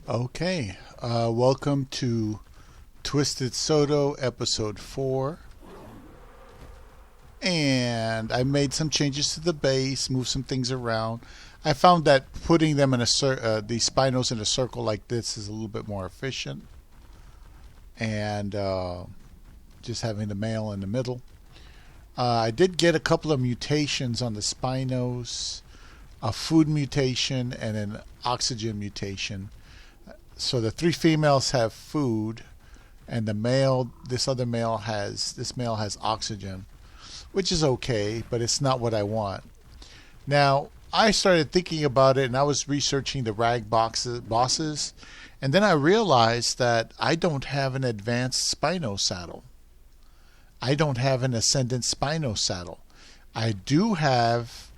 Okay, welcome to Twisted Psoto Episode 4. And I made some changes to the base, moved some things around. I found that putting them in the spinos in a circle like this is a little bit more efficient. And just having the male in the middle. I did get a couple of mutations on the spinos, a food mutation and an oxygen mutation. So the three females have food, and this male has oxygen, which is okay, but it's not what I want. Now I started thinking about it, and I was researching the bosses, and then I realized that I don't have an advanced spino saddle. I don't have an ascendant spino saddle. I do have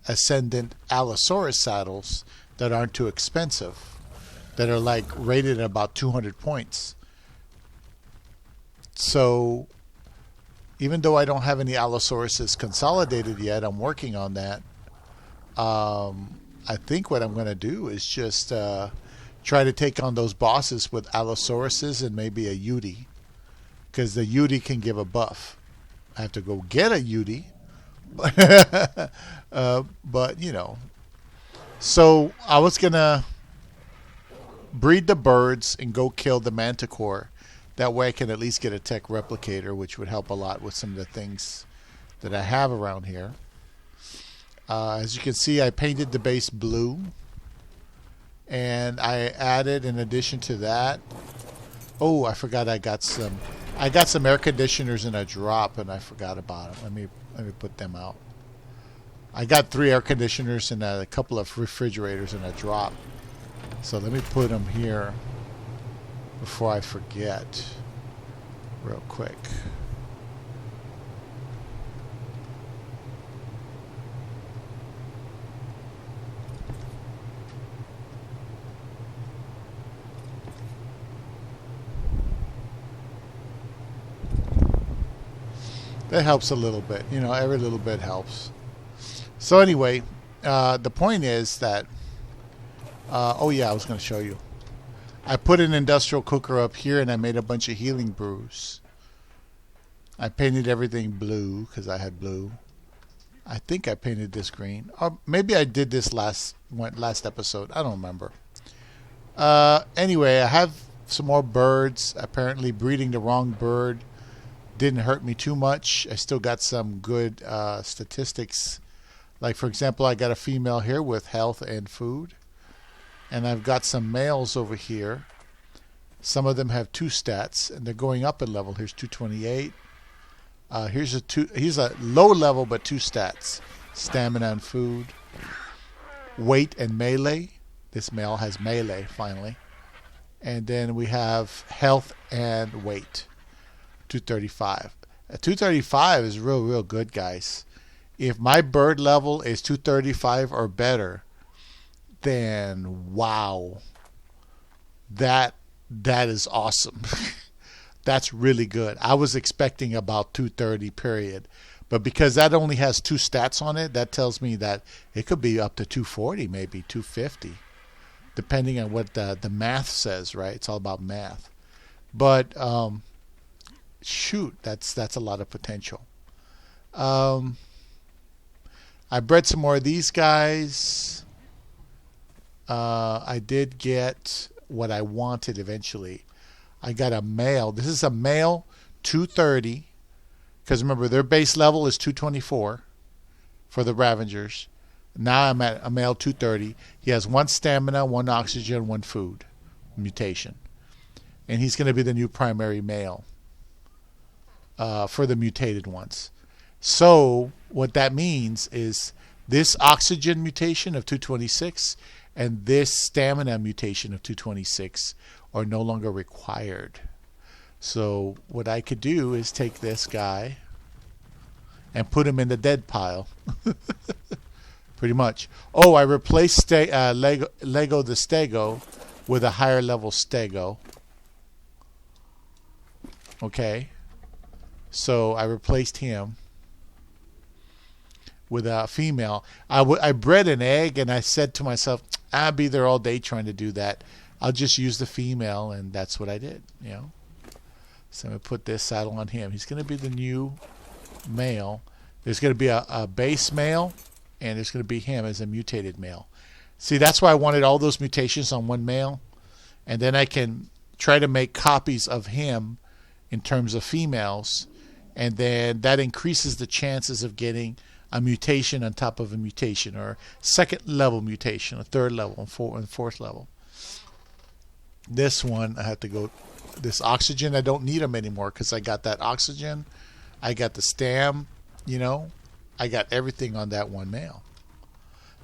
ascendant Allosaurus saddles that aren't too expensive, that are like rated at about 200 points. So even though I don't have any Allosauruses consolidated yet, I'm working on that. I think what I'm going to do is just try to take on those bosses with Allosauruses and maybe a Yudi, because the Yudi can give a buff. I have to go get a Yudi, but you know. So I was gonna breed the birds and go kill the manticore. That way I can at least get a tech replicator, which would help a lot with some of the things that I have around here. As you can see, I painted the base blue, and I added, in addition to that, oh, I forgot I got some air conditioners in a drop, and I forgot about them. Let me put them out. I got 3 air conditioners and a couple of refrigerators in a drop. So let me put them here before I forget real quick. That helps a little bit. You know, every little bit helps. So anyway, the point is that, oh yeah, I was going to show you. I put an industrial cooker up here, and I made a bunch of healing brews. I painted everything blue because I had blue. I think I painted this green, or maybe I did this last episode. I don't remember. Anyway, I have some more birds. Apparently, breeding the wrong bird didn't hurt me too much. I still got some good statistics. Like, for example, I got a female here with health and food. And I've got some males over here. Some of them have 2 stats, and they're going up in level. Here's 228. He's a low level, but 2 stats. Stamina and food. Weight and melee. This male has melee, finally. And then we have health and weight. 235. 235 is real good, guys. If my bird level is 235 or better, then wow, that is awesome. That's really good. I was expecting about 230 period, but because that only has 2 stats on it, that tells me that it could be up to 240, maybe 250, depending on what the math says, right? It's all about math. But shoot, that's a lot of potential. I bred some more of these guys. I did get what I wanted eventually. I got a male. This is a male 230, because remember, their base level is 224 for the Ravengers. Now I'm at a male 230. He has 1 stamina, 1 oxygen, 1 food mutation. And he's going to be the new primary male for the mutated ones. So what that means is this oxygen mutation of 226 and this stamina mutation of 226 are no longer required. So what I could do is take this guy and put him in the dead pile. Pretty much. Oh, I replaced Lego the Stego with a higher level Stego. Okay. So I replaced him with a female. I bred an egg, and I said to myself, I'll be there all day trying to do that. I'll just use the female, and that's what I did, you know. So I'm going to put this saddle on him. He's going to be the new male. There's going to be a base male, and there's going to be him as a mutated male. See, that's why I wanted all those mutations on one male, and then I can try to make copies of him in terms of females, and then that increases the chances of getting a mutation on top of a mutation, or second level mutation, a third level, and fourth level. This one, I have to go, this oxygen, I don't need them anymore because I got that oxygen, I got the stam, you know, I got everything on that one male.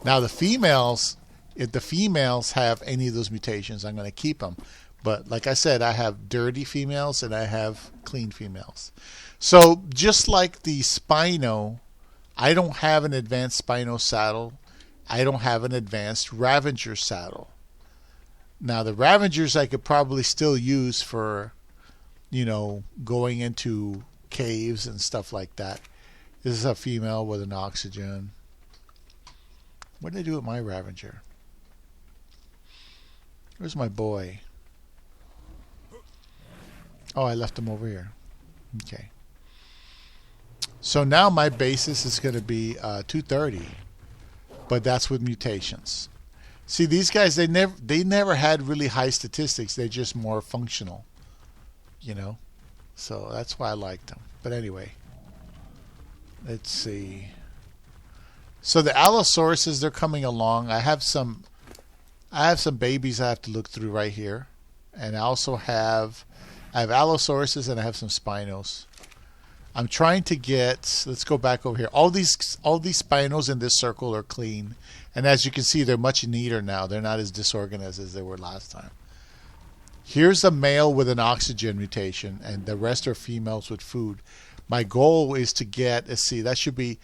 Now the females, if the females have any of those mutations, I'm going to keep them. But like I said, I have dirty females and I have clean females. So just like the Spino, I don't have an advanced Spino saddle. I don't have an advanced Ravager saddle. Now the Ravagers I could probably still use for, you know, going into caves and stuff like that. This is a female with an oxygen. What did I do with my Ravager? Where's my boy? Oh, I left him over here. Okay. So now my basis is going to be 230, but that's with mutations. See, these guys, they never had really high statistics. They're just more functional, you know. So that's why I liked them. But anyway, let's see. So the Allosauruses, they're coming along. I have some babies I have to look through right here, and I also have Allosauruses and I have some Spinos. I'm trying to get, let's go back over here. All these Spinos in this circle are clean. And as you can see, they're much neater now. They're not as disorganized as they were last time. Here's a male with an oxygen mutation, and the rest are females with food. My goal is to get, let's see, that should be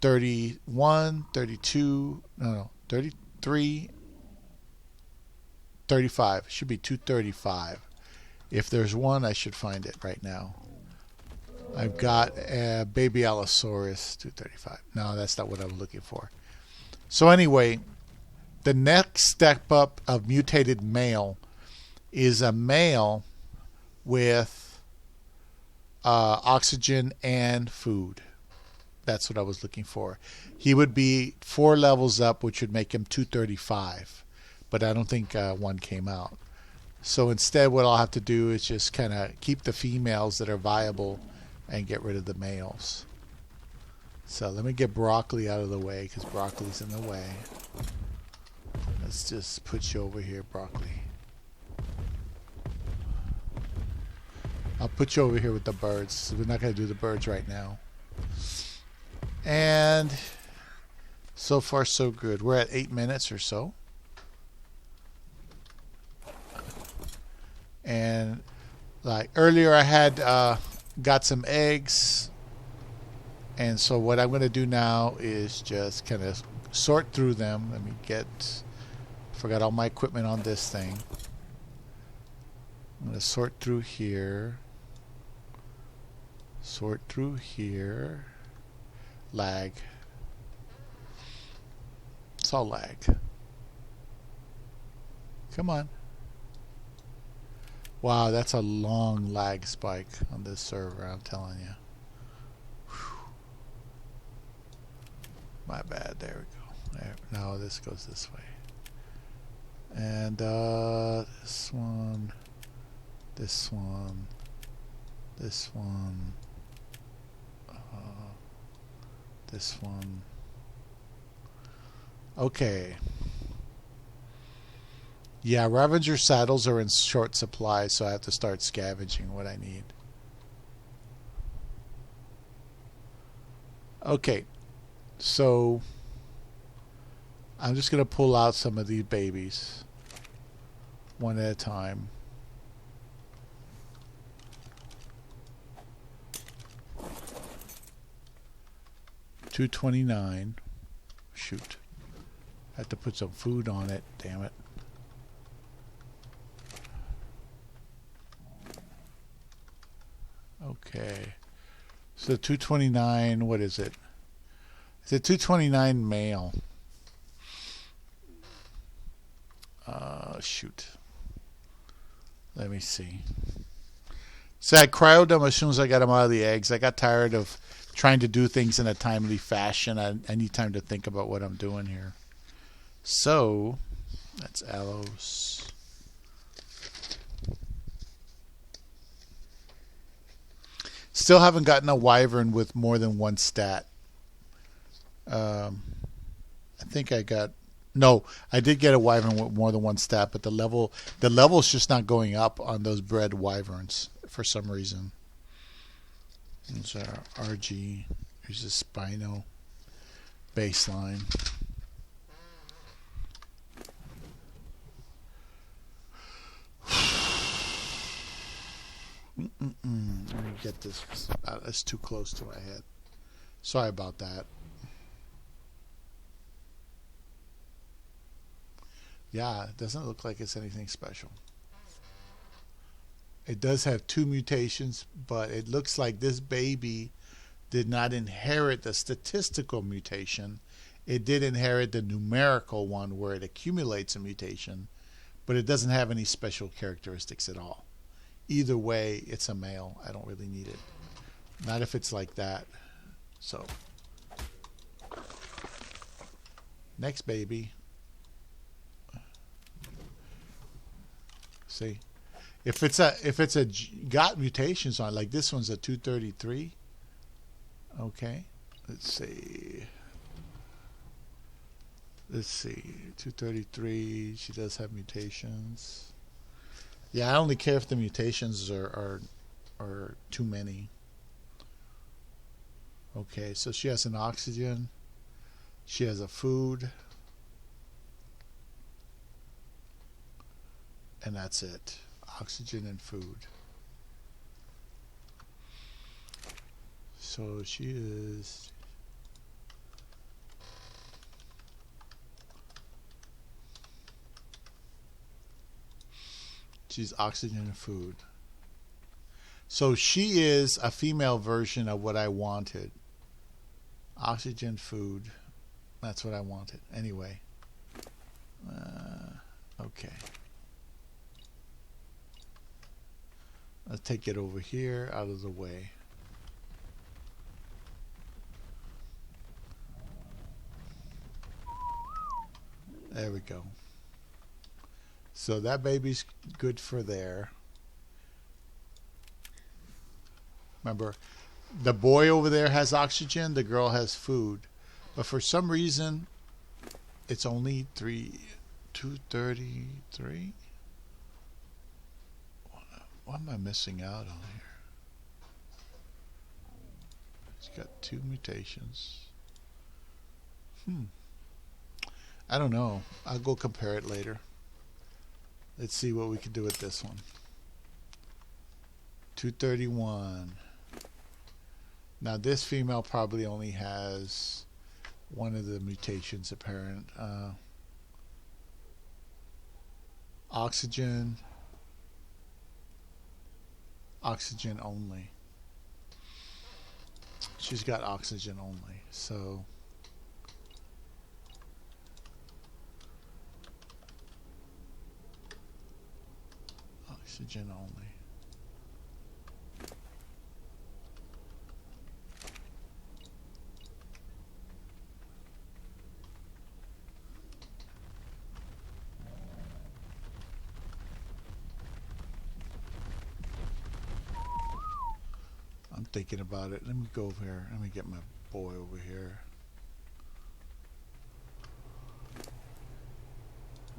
31, 32, no, 33, 35. It should be 235. If there's one, I should find it right now. I've got a baby Allosaurus, 235. No, that's not what I was looking for. So anyway, the next step up of mutated male is a male with oxygen and food. That's what I was looking for. He would be 4 levels up, which would make him 235. But I don't think one came out. So instead, what I'll have to do is just kind of keep the females that are viable and get rid of the males. So let me get broccoli out of the way because broccoli's in the way. Let's just put you over here, broccoli. I'll put you over here with the birds. So we're not going to do the birds right now. And so far so good. We're at 8 minutes or so. And like earlier I had got some eggs, and so what I'm going to do now is just kind of sort through them. Let me forgot all my equipment on this thing. I'm going to sort through here, lag. It's all lag. Come on. Wow, that's a long lag spike on this server, I'm telling you. Whew. My bad, there we go. No, this goes this way. And this one, this one, this one, this one. Okay. Yeah, Ravager saddles are in short supply, so I have to start scavenging what I need. Okay, so I'm just going to pull out some of these babies one at a time. $229. Shoot. I have to put some food on it, damn it. Okay, so 229, what is it? It's a 229 male. Shoot. Let me see. So I cryoed them as soon as I got them out of the eggs. I got tired of trying to do things in a timely fashion. I need time to think about what I'm doing here. So that's aloes. Still haven't gotten a wyvern with more than one stat. I think I got no. I did get a wyvern with more than one stat, but the level's just not going up on those bred wyverns for some reason. There's our RG. Here's the Spino baseline. Let me get this. It's too close to my head. Sorry about that. Yeah, it doesn't look like it's anything special. It does have 2 mutations, but it looks like this baby did not inherit the statistical mutation. It did inherit the numerical one where it accumulates a mutation, but it doesn't have any special characteristics at all. Either way, it's a male. I don't really need it. Not if it's like that. So, next baby. See, if it's a got mutations on, like this one's a 233. Okay, let's see. 233. She does have mutations. Yeah, I only care if the mutations are too many. Okay, so she has an oxygen. She has a food. And that's it. Oxygen and food. So she's oxygen and food. So she is a female version of what I wanted. Oxygen, food. That's what I wanted. Anyway. Okay. Let's take it over here out of the way. There we go. So that baby's good for there. Remember, the boy over there has oxygen, the girl has food. But for some reason, it's only 233. What am I missing out on here? It's got 2 mutations. I don't know. I'll go compare it later. Let's see what we can do with this one. 231. Now this female probably only has one of the mutations apparent. Oxygen. Oxygen only. She's got oxygen only. So oxygen only. I'm thinking about it. Let me go over here. Let me get my boy over here.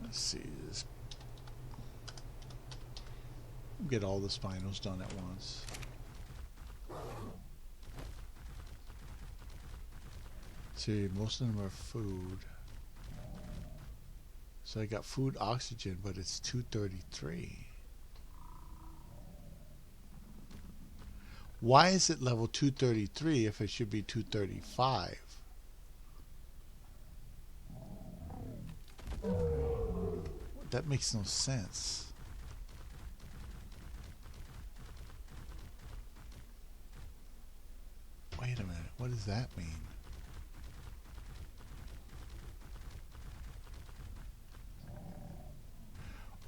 Let's see this. Get all the spinos done at once. See, most of them are food. So I got food, oxygen, but it's 233. Why is it level 233 if it should be 235? That makes no sense. Wait a minute, what does that mean?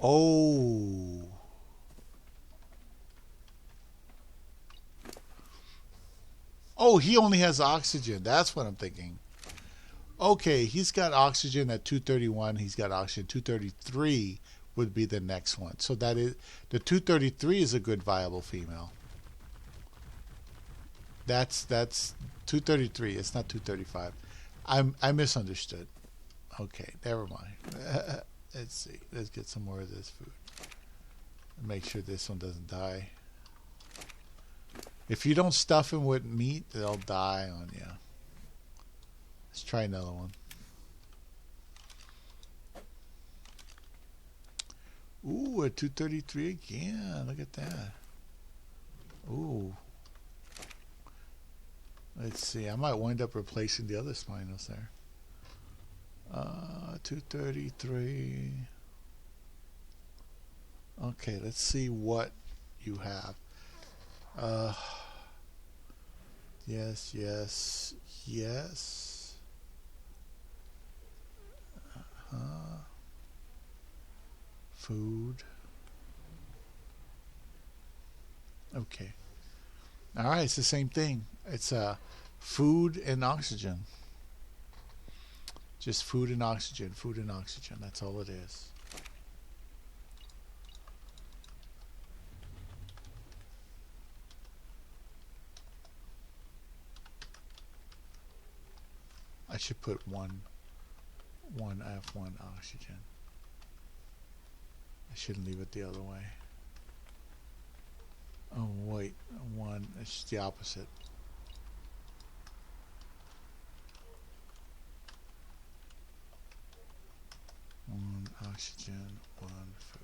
Oh. Oh, he only has oxygen. That's what I'm thinking. Okay, he's got oxygen at 231. He's got oxygen 233 would be the next one. So that is the 233 is a good viable female. That's 233. It's not 235. I misunderstood. Okay, never mind. Let's see. Let's get some more of this food. Make sure this one doesn't die. If you don't stuff him with meat, they'll die on you. Let's try another one. Ooh, a 233 again. Look at that. Ooh. Let's see. I might wind up replacing the other spinos there. 233. Okay, let's see what you have. Yes, yes, yes. Food. Okay. All right, it's the same thing. It's food and oxygen. Just food and oxygen, food and oxygen. That's all it is. I should put one F1 oxygen. I shouldn't leave it the other way. Oh wait, one. It's the opposite. One oxygen, one food.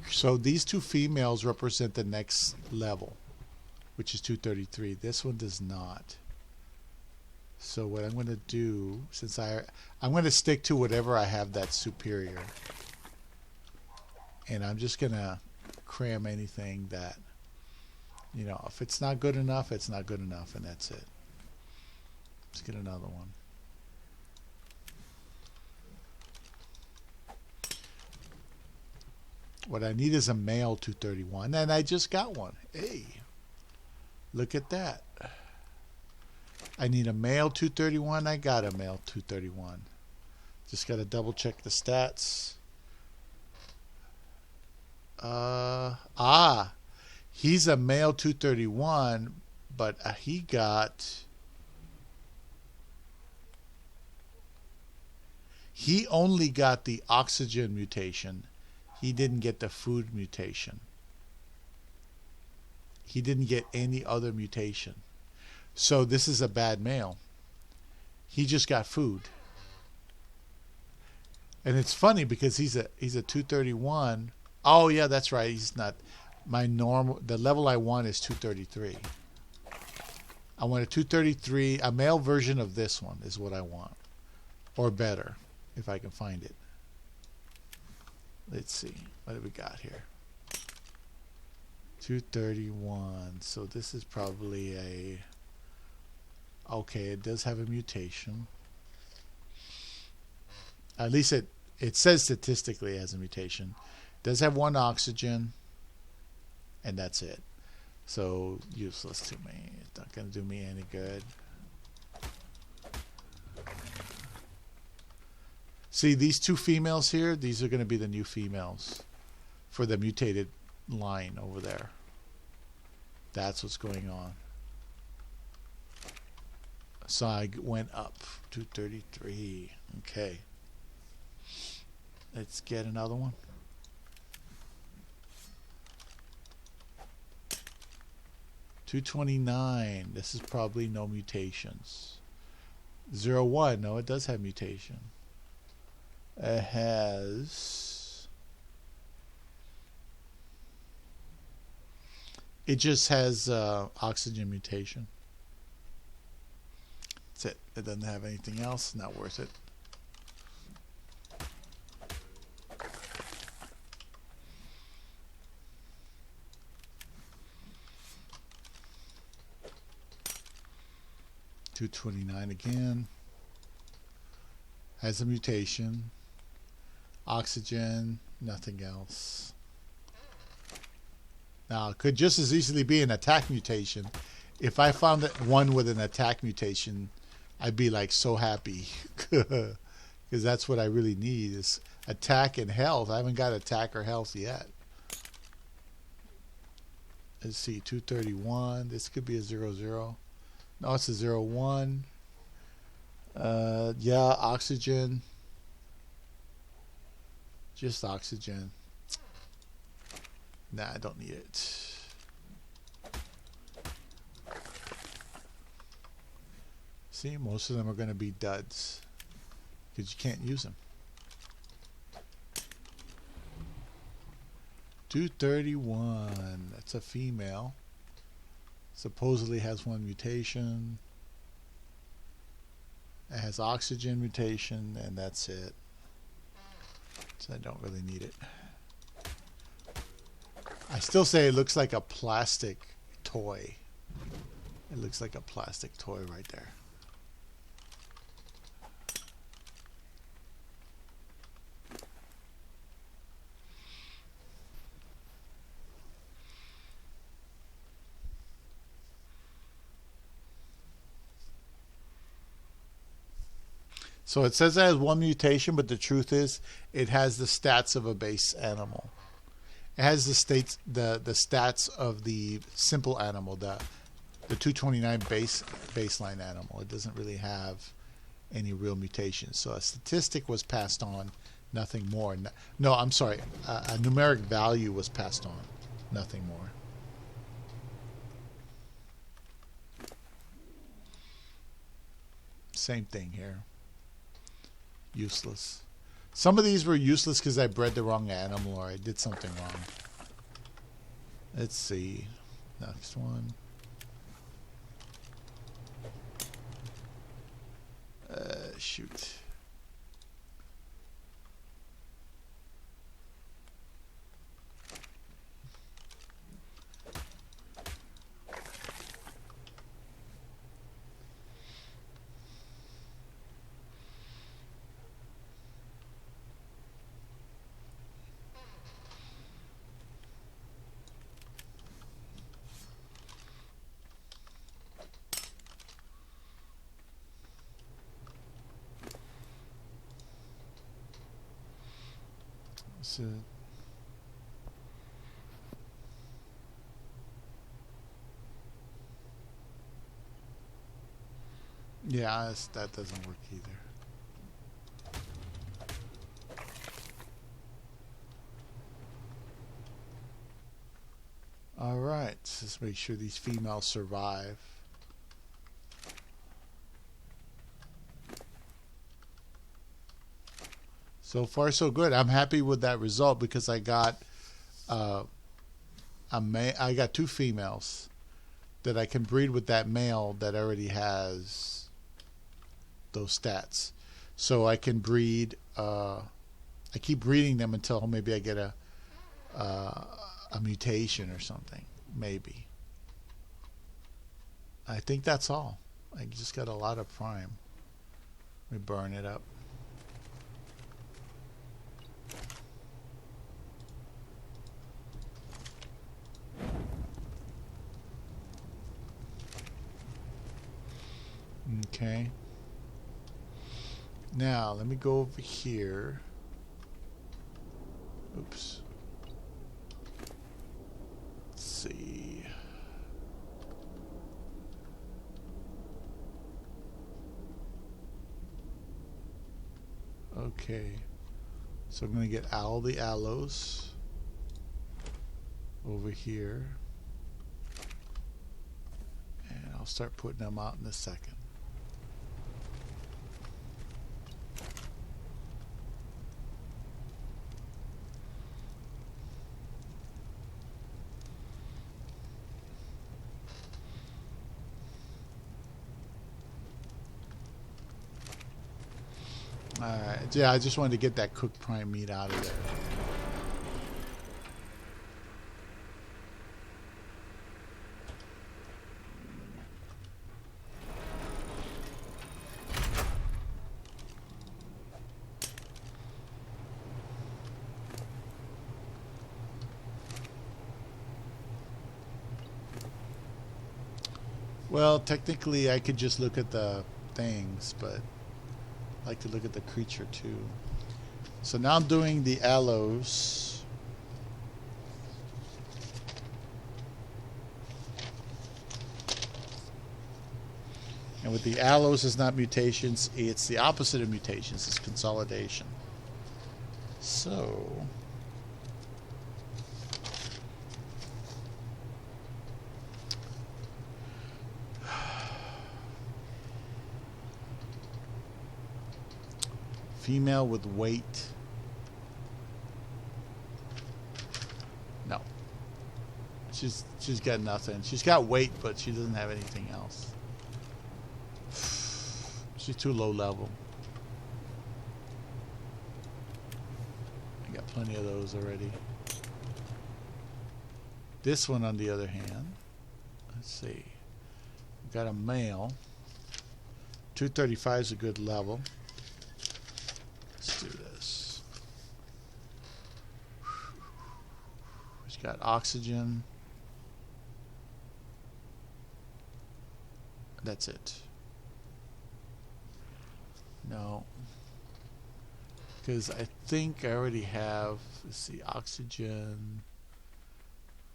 So these two females represent the next level, which is 233. This one does not. So what I'm going to do, since I'm going to stick to whatever I have that's superior. And I'm just going to cram anything that, you know, if it's not good enough, it's not good enough, and that's it. Let's get another one. What I need is a male 231, and I just got one. Hey, look at that. I need a male 231. I got a male 231. Just got to double check the stats. He's a male 231, but he only got the oxygen mutation. He didn't get the food mutation. He didn't get any other mutation. So this is a bad male. He just got food. And it's funny because he's a 231. Oh yeah, that's right. He's not my normal. The level I want is 233. I want a 233. A male version of this one is what I want, or better, if I can find it. Let's see. What do we got here? 231. So this is probably a... Okay, it does have a mutation. At least it says statistically it has a mutation. It does have one oxygen, and that's it. So useless to me. It's not going to do me any good. See, these two females here, these are going to be the new females for the mutated line over there. That's what's going on. So I went up to 33. Okay. Let's get another one. $229. This is probably no mutations. 01. No, it does have mutation. It has... It just has oxygen mutation. That's it. It doesn't have anything else. Not worth it. 229 again. Has a mutation. Oxygen, nothing else. Now, it could just as easily be an attack mutation. If I found one with an attack mutation, I'd be like so happy. Because that's what I really need is attack and health. I haven't got attack or health yet. Let's see, 231. This could be a 00. No, it's a 01. Yeah, oxygen. Just oxygen. Nah, I don't need it. See, most of them are going to be duds because you can't use them. 231. That's a female. Supposedly has one mutation. It has oxygen mutation, and that's it. So I don't really need it. I still say it looks like a plastic toy. It looks like a plastic toy right there. So it says it has one mutation, but the truth is it has the stats of a base animal. It has the stats of the simple animal, the 229 baseline animal. It doesn't really have any real mutations. So a statistic was passed on, nothing more. No, I'm sorry. A numeric value was passed on, nothing more. Same thing here. Useless. Some of these were useless because I bred the wrong animal or I did something wrong. Let's see. Next one. Shoot. So yeah, that doesn't work either. All right, let's make sure these females survive. So far, so good. I'm happy with that result because I got I got two females that I can breed with that male that already has those stats. So I can breed. I keep breeding them until maybe I get a mutation or something. Maybe. I think that's all. I just got a lot of prime. Let me burn it up. Okay. Now, let me go over here. Oops. Let's see. Okay. So I'm going to get all the aloes over here. And I'll start putting them out in a second. Alright, yeah, I just wanted to get that cooked prime meat out of there. Well, technically, I could just look at the things, but I like to look at the creature too. So now I'm doing the aloes. And with the aloes, it's not mutations, it's the opposite of mutations, it's consolidation. So female with weight. No. She's got nothing. She's got weight, but she doesn't have anything else. She's too low level. I got plenty of those already. This one, on the other hand, let's see. We've got a male. 235 is a good level. Let's do this. He's got oxygen. That's it. No. Because I think I already have, let's see, oxygen.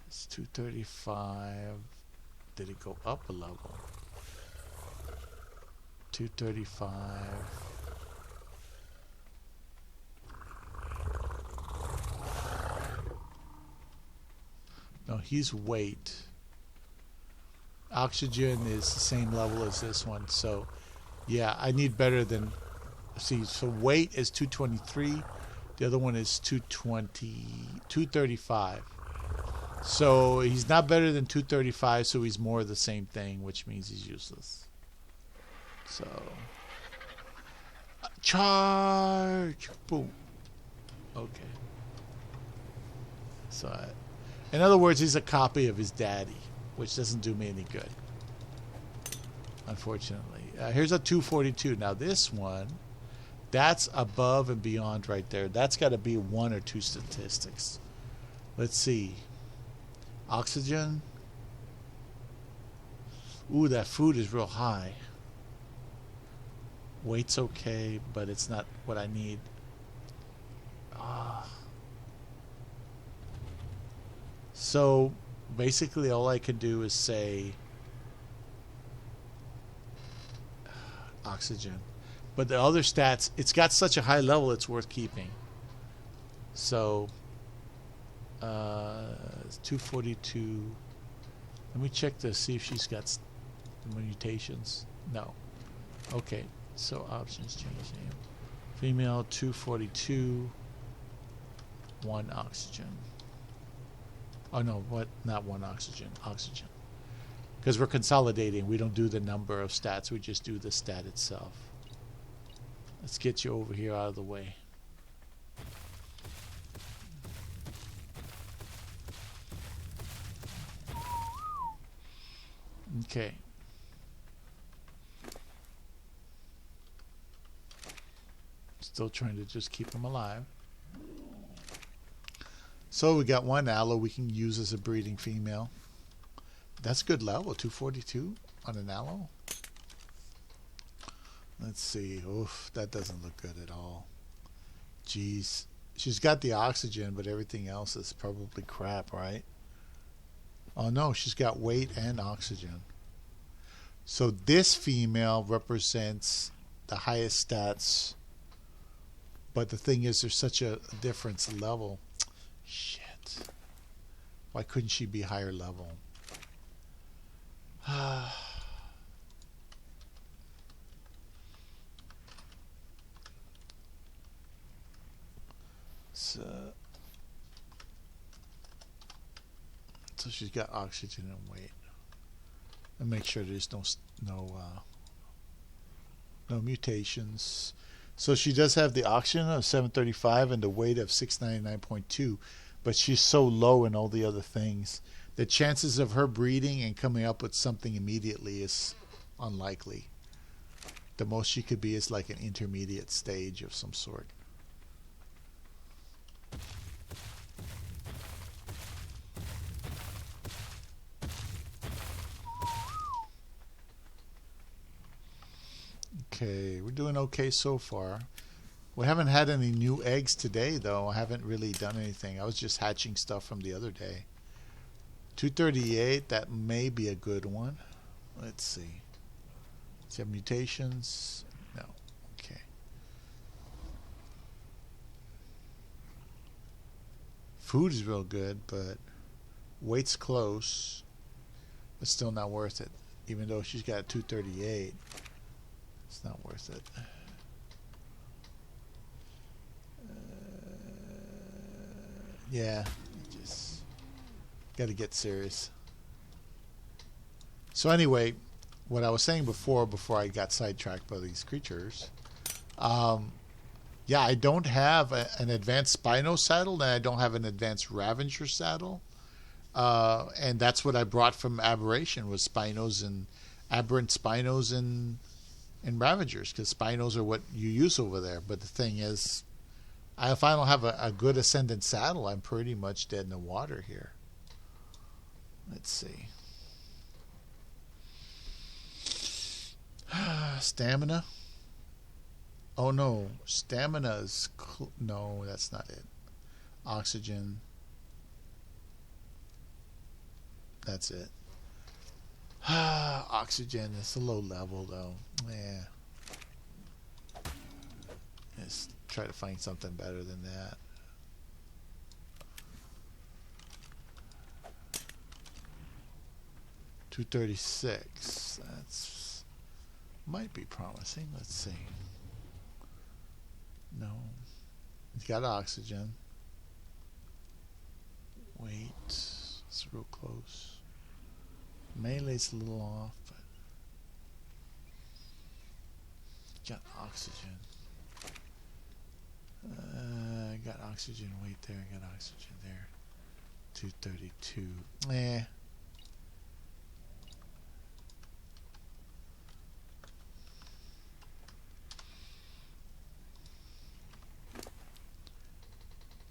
It's 235. Did it go up a level? 235. No, he's weight. Oxygen is the same level as this one, so yeah, I need better than, see, so weight is 223, the other one is 235. So he's not better than 235, so he's more of the same thing, which means he's useless. So charge, boom. Okay. So in other words, he's a copy of his daddy, which doesn't do me any good, unfortunately. Here's a 242. Now this one, that's above and beyond right there. That's got to be 1 or 2 statistics. Let's see. Oxygen. Ooh, that food is real high. Weight's okay, but it's not what I need. So basically all I can do is say oxygen. But the other stats, it's got such a high level it's worth keeping. So it's 242. Let me check to see if she's got mutations. No. Okay, so options change name. Female 242, 1 oxygen. Oh no, what? Not 1 oxygen. Oxygen. Because we're consolidating. We don't do the number of stats. We just do the stat itself. Let's get you over here out of the way. Okay. Still trying to just keep him alive. So we got 1 aloe we can use as a breeding female. That's good level, 242 on an aloe. Let's see. Oof, that doesn't look good at all. Jeez. She's got the oxygen, but everything else is probably crap, right? Oh no, she's got weight and oxygen. So this female represents the highest stats. But the thing is, there's such a difference level. Shit. Why couldn't she be higher level? So she's got oxygen and weight. And make sure there's no mutations. So she does have the oxygen of 735 and the weight of 699.2, but she's so low in all the other things. The chances of her breeding and coming up with something immediately is unlikely. The most she could be is like an intermediate stage of some sort. Okay, we're doing okay so far. We haven't had any new eggs today, though. I haven't really done anything. I was just hatching stuff from the other day. 238, that may be a good one. Let's see. Does it have mutations? No. Okay. Food is real good, but weight's close. But still not worth it. Even though she's got a 238, it's not worth it. Yeah, just got to get serious. So anyway, what I was saying before I got sidetracked by these creatures, yeah, I don't have an advanced Spino saddle, and I don't have an advanced Ravager saddle, and that's what I brought from Aberration was Spinos and aberrant Spinos and Ravagers, because Spinos are what you use over there. But the thing is, if I don't have a good Ascendant saddle, I'm pretty much dead in the water here. Let's see. Stamina. Oh no, stamina is no, that's not it. Oxygen. That's it. Oxygen is a low level though. Yeah. Let's try to find something better than that. $236. That's might be promising. Let's see. No. It's got oxygen. Wait. It's real close. Melee's a little off, but got oxygen. I got oxygen weight there. I got oxygen there. 232. Eh.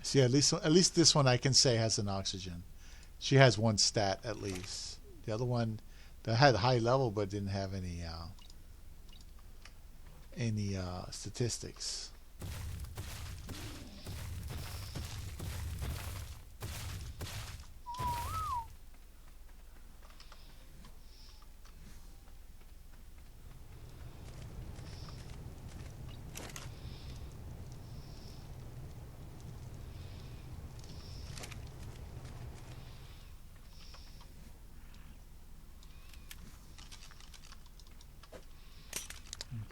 See, at least this one I can say has an oxygen. She has one stat at least. The other one that had high level but didn't have any statistics.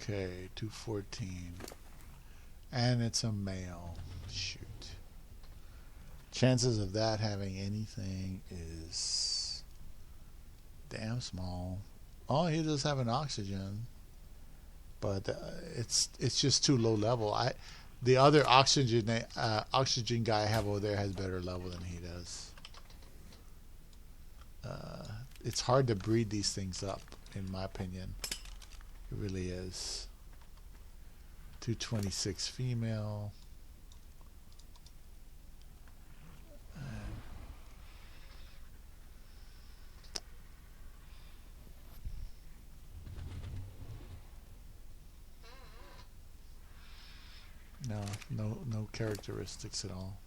Okay, 214. And it's a male. Shoot. Chances of that having anything is damn small. Oh, he does have an oxygen, but it's just too low level. The other oxygen guy I have over there has better level than he does. It's hard to breed these things up, in my opinion. It really is. 226 female. No characteristics at all.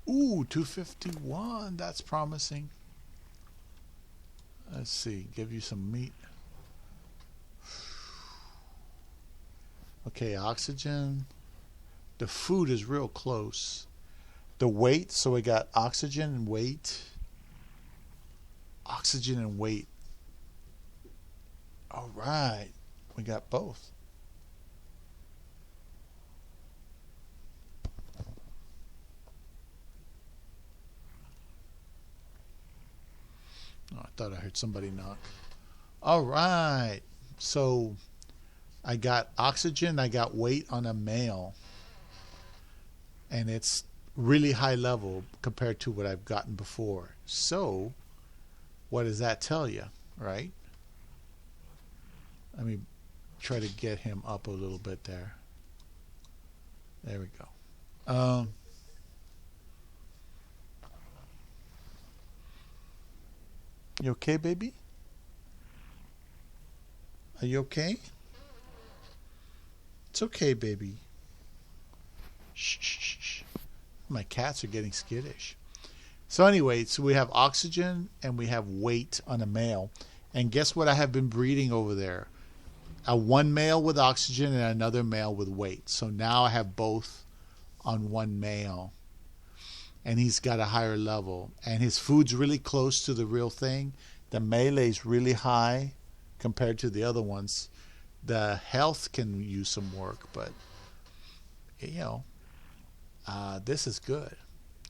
Ooh, 251. That's promising. Let's see. Give you some meat. Okay, oxygen. The food is real close. The weight, so we got oxygen and weight. Oxygen and weight. All right. We got both. Oh, I thought I heard somebody knock. All right. So I got oxygen, I got weight on a male. And it's really high level compared to what I've gotten before. So what does that tell you, right? Let me try to get him up a little bit there. There we go. Um, you okay, baby? Are you okay? It's okay, baby. Shh, shh, shh, shh. My cats are getting skittish. So anyway, so we have oxygen and we have weight on a male. And guess what I have been breeding over there? A one male with oxygen and another male with weight. So now I have both on one male. And he's got a higher level. And his food's really close to the real thing. The melee's really high compared to the other ones. The health can use some work, but you know, this is good.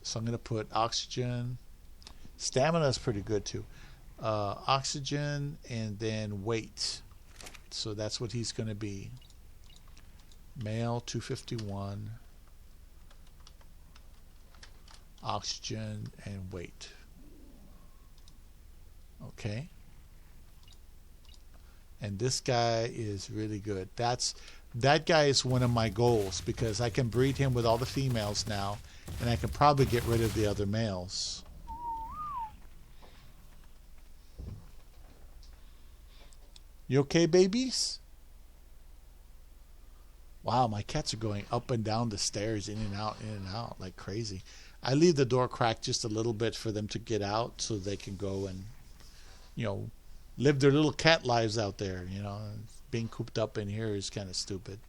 So I'm going to put oxygen. Stamina is pretty good too. Oxygen and then weight. So that's what he's going to be. Male 251. Oxygen and weight. Okay. And this guy is really good. That guy is one of my goals because I can breed him with all the females now, and I can probably get rid of the other males. You okay, babies? Wow, my cats are going up and down the stairs, in and out, like crazy. I leave the door cracked just a little bit for them to get out so they can go and, live their little cat lives out there. Being cooped up in here is kind of stupid.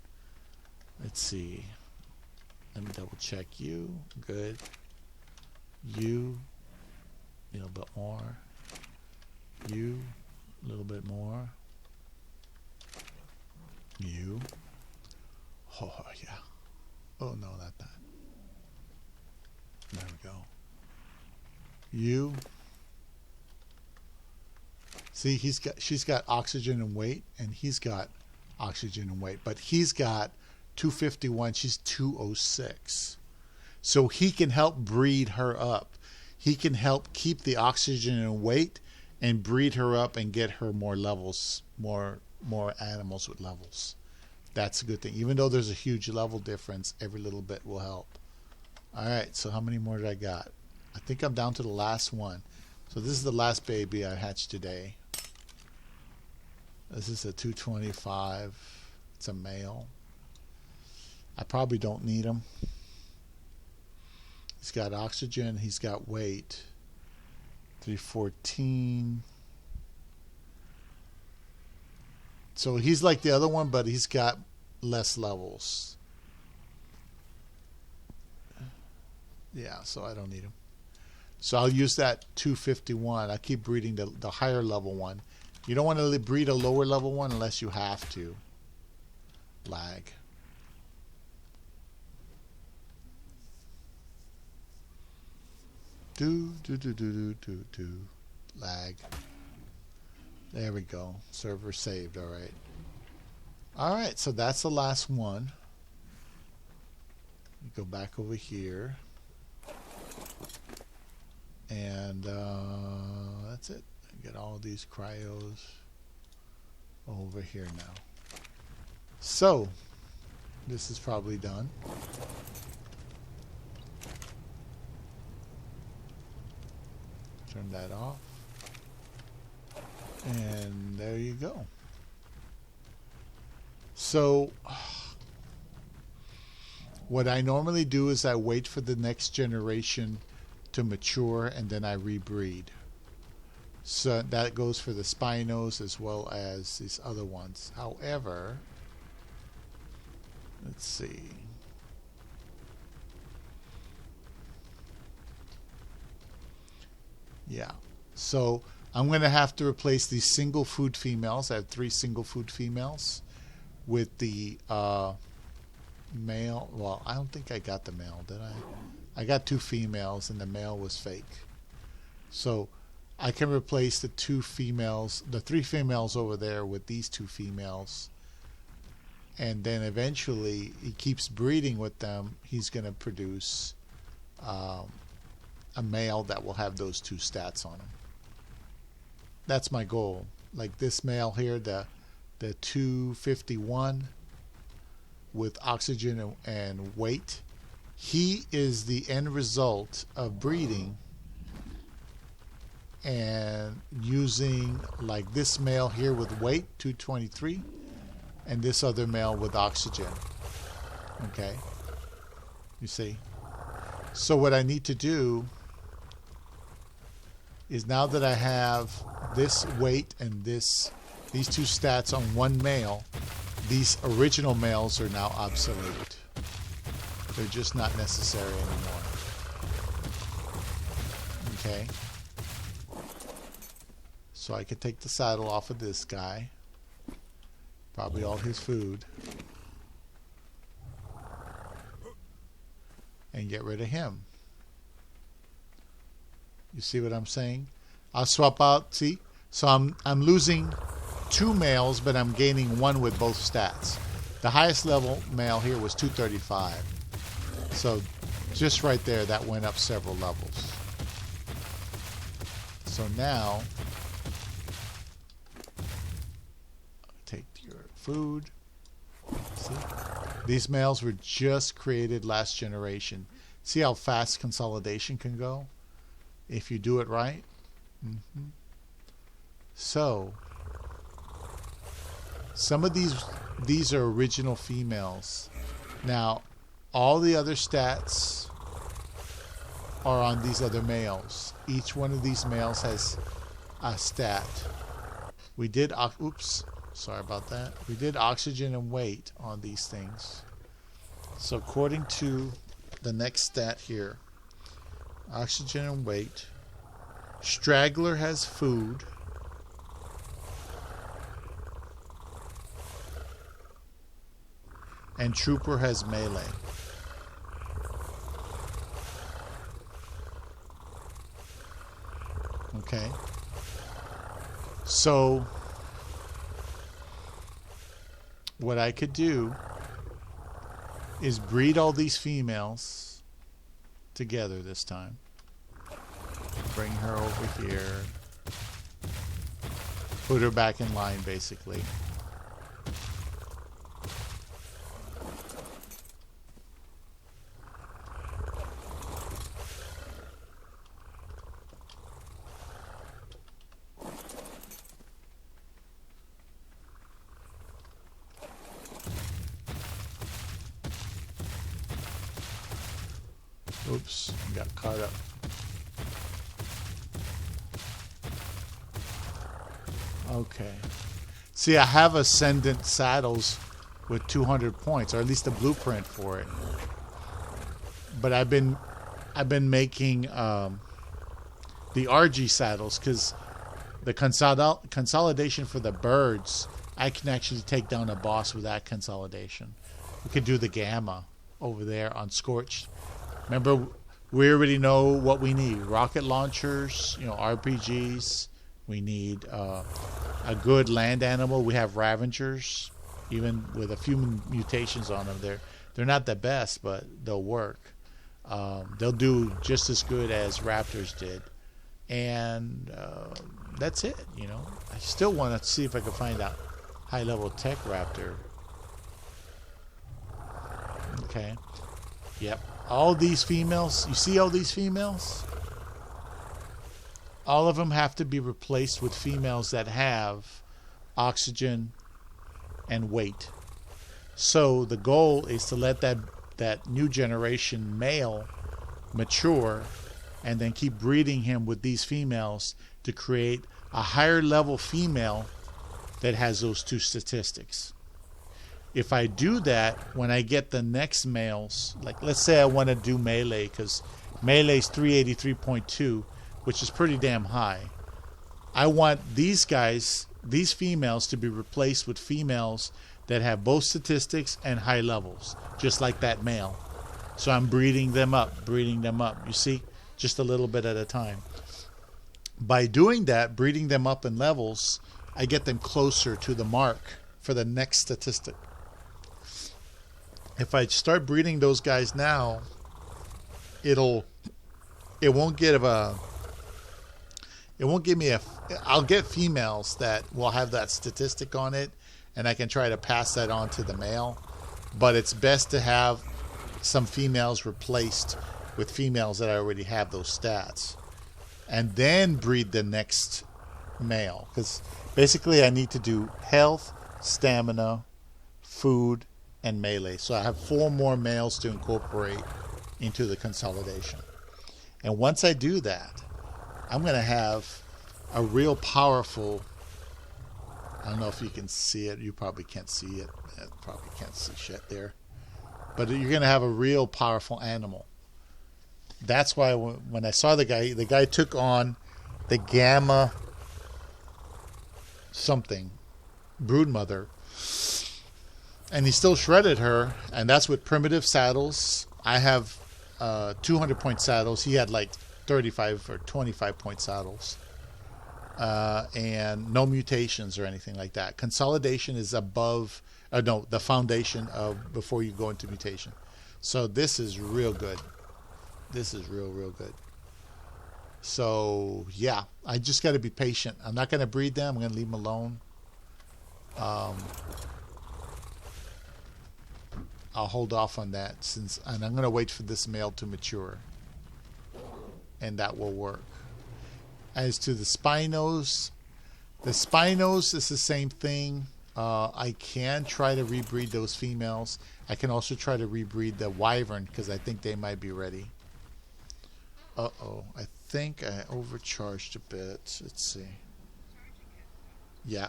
Let's see. Let me double check you. Good. You. A little bit more. You. A little bit more. You. Oh, yeah. Oh, no, not that. There we go. You. See, she's got oxygen and weight, and he's got oxygen and weight, but he's got 251. She's 206. So he can help breed her up. He can help keep the oxygen and weight and breed her up and get her more levels, more animals with levels. That's a good thing. Even though there's a huge level difference, every little bit will help. All right, so how many more did I got? I think I'm down to the last one. So this is the last baby I hatched today. This is a 225. It's a male. I probably don't need him. He's got oxygen. He's got weight. 314. So he's like the other one, but he's got less levels. Yeah, so I don't need him. So I'll use that 251. I keep breeding the higher level one. You don't want to breed a lower level one unless you have to. Lag. Do. Lag. There we go. Server saved. All right. All right. So that's the last one. Go back over here. And that's it. Get all these cryos over here now. So this is probably done. Turn that off. And there you go. So what I normally do is I wait for the next generation to mature and then I rebreed. So that goes for the Spinos as well as these other ones. However, let's see. Yeah. So I'm going to have to replace these single food females. I have 3 single food females with the male. Well, I don't think I got the male, did I? I got 2 females and the male was fake. So I can replace the 2 females, the 3 females over there with these 2 females. And then eventually he keeps breeding with them. He's going to produce a male that will have those 2 stats on him. That's my goal. Like this male here, the 251 with oxygen and weight. He is the end result of breeding and using like this male here with weight 223 and this other male with oxygen. Okay, you see. So what I need to do is, now that I have this weight and these two stats on one male, these original males are now obsolete. They're just not necessary anymore. Okay. So I could take the saddle off of this guy. Probably all his food. And get rid of him. You see what I'm saying? I'll swap out, see? So I'm losing 2 males, but I'm gaining 1 with both stats. The highest level male here was 235. So just right there, that went up several levels. So now, take your food. See? These males were just created last generation. See how fast consolidation can go if you do it right? So, some of these are original females. Now, all the other stats are on these other males. Each one of these males has a stat. We did, oops, sorry about that. We did oxygen and weight on these things. So according to the next stat here, oxygen and weight, straggler has food, and trooper has melee. Okay. So what I could do is breed all these females together this time. Bring her over here. Put her back in line, basically. Oops, got caught up. Okay. See, I have Ascendant saddles with 200 points, or at least a blueprint for it. But I've been making the RG saddles because the consolidation for the birds, I can actually take down a boss with that consolidation. We could do the gamma over there on Scorched. Remember, we already know what we need. Rocket launchers, RPGs. We need a good land animal. We have Ravengers, even with a few mutations on them. They're not the best, but they'll work. They'll do just as good as Raptors did. And that's it, I still want to see if I can find a high-level tech Raptor. Okay. Yep. All these females, you see all these females? All of them have to be replaced with females that have oxygen and weight. So the goal is to let that new generation male mature and then keep breeding him with these females to create a higher level female that has those 2 statistics. If I do that, when I get the next males, like let's say I want to do melee, because melee is 383.2, which is pretty damn high. I want these guys, these females, to be replaced with females that have both statistics and high levels, just like that male. So I'm breeding them up. You see, just a little bit at a time. By doing that, breeding them up in levels, I get them closer to the mark for the next statistic. If I start breeding those guys now, it won't give me I'll get females that will have that statistic on it, and I can try to pass that on to the male. But it's best to have some females replaced with females that I already have those stats, and then breed the next male. Because basically I need to do health, stamina, food, and melee. So I have 4 more males to incorporate into the consolidation. And once I do that, I'm going to have a real powerful, I don't know if you can see it. You probably can't see it. Probably can't see shit there. But you're going to have a real powerful animal. That's why when I saw the guy took on the Gamma something broodmother, and he still shredded her, and that's with primitive saddles. I have 200 point saddles. He had like 35 or 25 point saddles, and no mutations or anything like that. Consolidation is above, no, the foundation of before you go into mutation. So this is real good. This is real good. So yeah, I just got to be patient. I'm not going to breed them. I'm going to leave them alone. I'll hold off on that and I'm going to wait for this male to mature, and that will work. As to the Spinos is the same thing. I can try to rebreed those females. I can also try to rebreed the Wyvern because I think they might be ready. I think I overcharged a bit. Let's see. Yeah.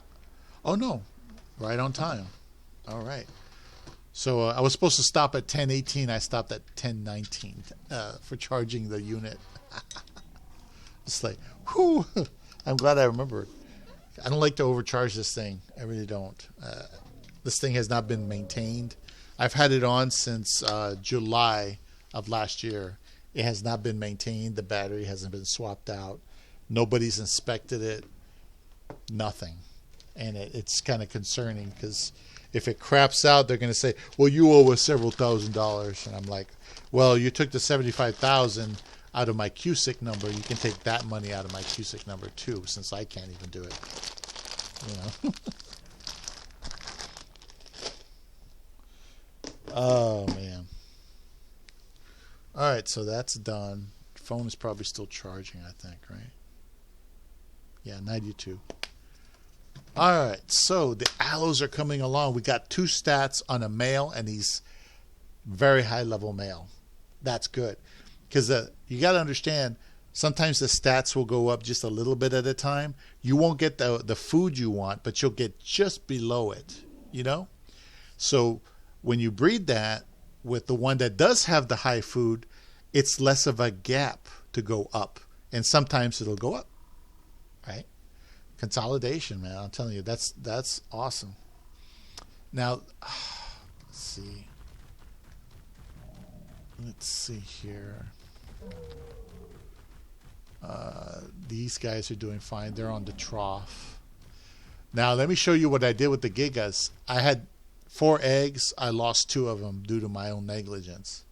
Oh no, right on time. All right. So I was supposed to stop at 10:18. I stopped at 10:19 for charging the unit. It's like, whew. I'm glad I remembered. I don't like to overcharge this thing. I really don't. This thing has not been maintained. I've had it on since July of last year. It has not been maintained. The battery hasn't been swapped out. Nobody's inspected it. Nothing. And it's kind of concerning because if it craps out, they're going to say, well, you owe us several $1,000s. And I'm like, well, you took the $75,000 out of my QSIC number. You can take that money out of my QSIC number too, since I can't even do it. You know? Oh, man. All right, so that's done. Phone is probably still charging, I think, right? Yeah, 92. All right, so the aloes are coming along. We got 2 stats on a male, and he's very high-level male. That's good. Because you got to understand, sometimes the stats will go up just a little bit at a time. You won't get the food you want, but you'll get just below it, you know? So when you breed that with the one that does have the high food, it's less of a gap to go up. And sometimes it'll go up, right? Consolidation, man. I'm telling you, that's awesome. Now, let's see here. These guys are doing fine. They're on the trough. Now, let me show you what I did with the Gigas. I had 4 eggs. I lost 2 of them due to my own negligence.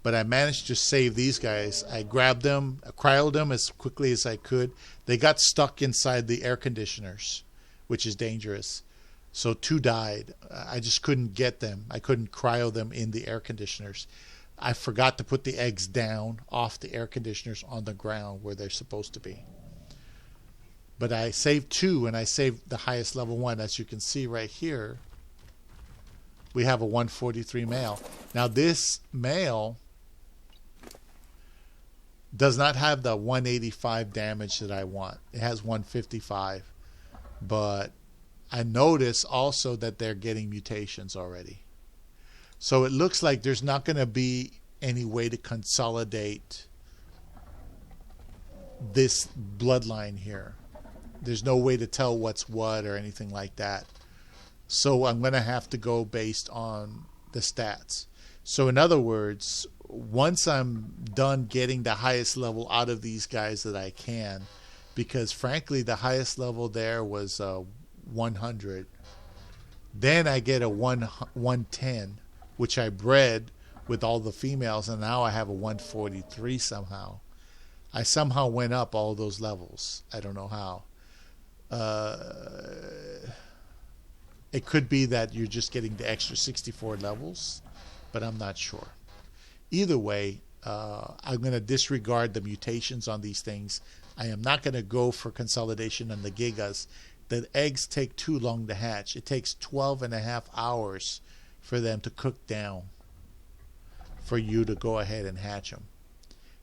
But I managed to save these guys. I grabbed them, I cryoed them as quickly as I could. They got stuck inside the air conditioners, which is dangerous. So 2 died. I just couldn't get them. I couldn't cryo them in the air conditioners. I forgot to put the eggs down off the air conditioners on the ground where they're supposed to be. But I saved 2, and I saved the highest level one. As you can see right here, we have a 143 male. Now this male does not have the 185 damage that I want. It has 155. But I notice also that they're getting mutations already. So it looks like there's not going to be any way to consolidate this bloodline here. There's no way to tell what's what or anything like that. So I'm going to have to go based on the stats. So in other words, once I'm done getting the highest level out of these guys that I can, because frankly the highest level there was 100, then I get a 110, which I bred with all the females, and now I have a 143 somehow. I somehow went up all those levels. I don't know how. It could be that you're just getting the extra 64 levels, but I'm not sure. either way, I'm going to disregard the mutations on these things. I am not going to go for consolidation on the gigas. The eggs take too long to hatch. It takes 12 and a half hours for them to cook down for you to go ahead and hatch them.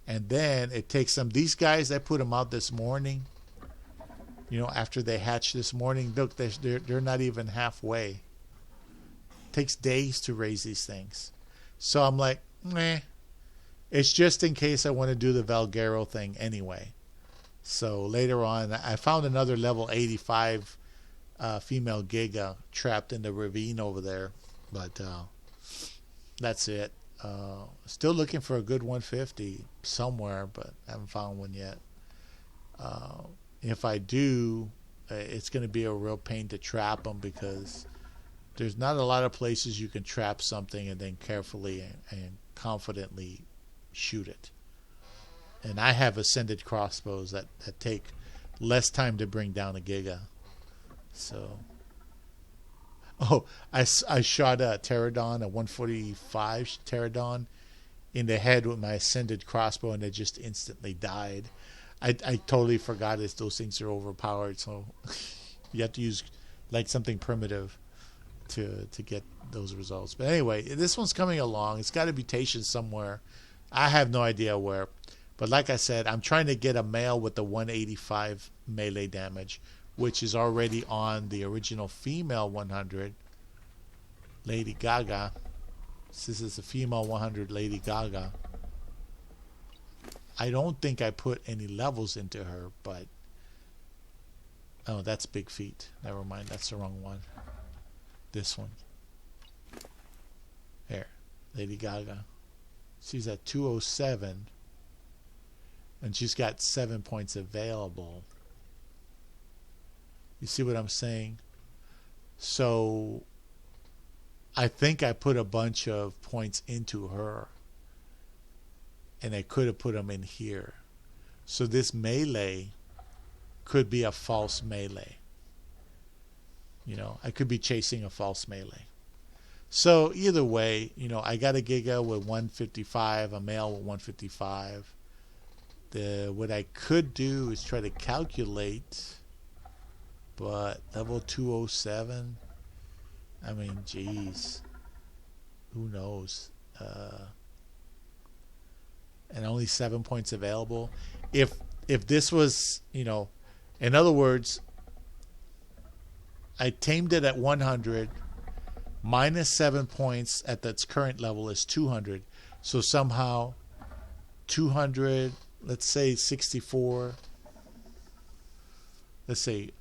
And then it takes them, these guys, I put them out this morning, you know, after they hatch this morning. Look, they're not even halfway. It takes days to raise these things. So I'm like, meh. It's just in case I want to do the Valguero thing anyway. So later on, I found another level 85 female giga trapped in the ravine over there. But that's it. Still looking for a good 150 somewhere, but I haven't found one yet. If I do, it's going to be a real pain to trap them because there's not a lot of places you can trap something and then carefully and confidently shoot it. And I have ascended crossbows that take less time to bring down a giga. So, I shot a pterodon, a 145 pterodon, in the head with my ascended crossbow, and it just instantly died. I totally forgot those things are overpowered, so you have to use like something primitive to get those results. But anyway, this one's coming along. It's got a mutation somewhere. I have no idea where. But like I said, I'm trying to get a male with the 185 melee damage, which is already on the original female 100, Lady Gaga. This is a female 100 Lady Gaga. I don't think I put any levels into her, but... Oh, that's Big Feet. Never mind, that's the wrong one. This one. There, Lady Gaga. She's at 207. And she's got 7 points available. You see what I'm saying? So I think I put a bunch of points into her. And I could have put them in here. So this melee could be a false melee. You know, I could be chasing a false melee. So either way, you know, I got a giga with 155, a male with 155. What I could do is try to calculate, but level 207, I mean, geez, who knows? And only 7 points available. If this was, you know, in other words, I tamed it at 100, minus 7 points at its current level is 200. So somehow 200, let's say 64, let's say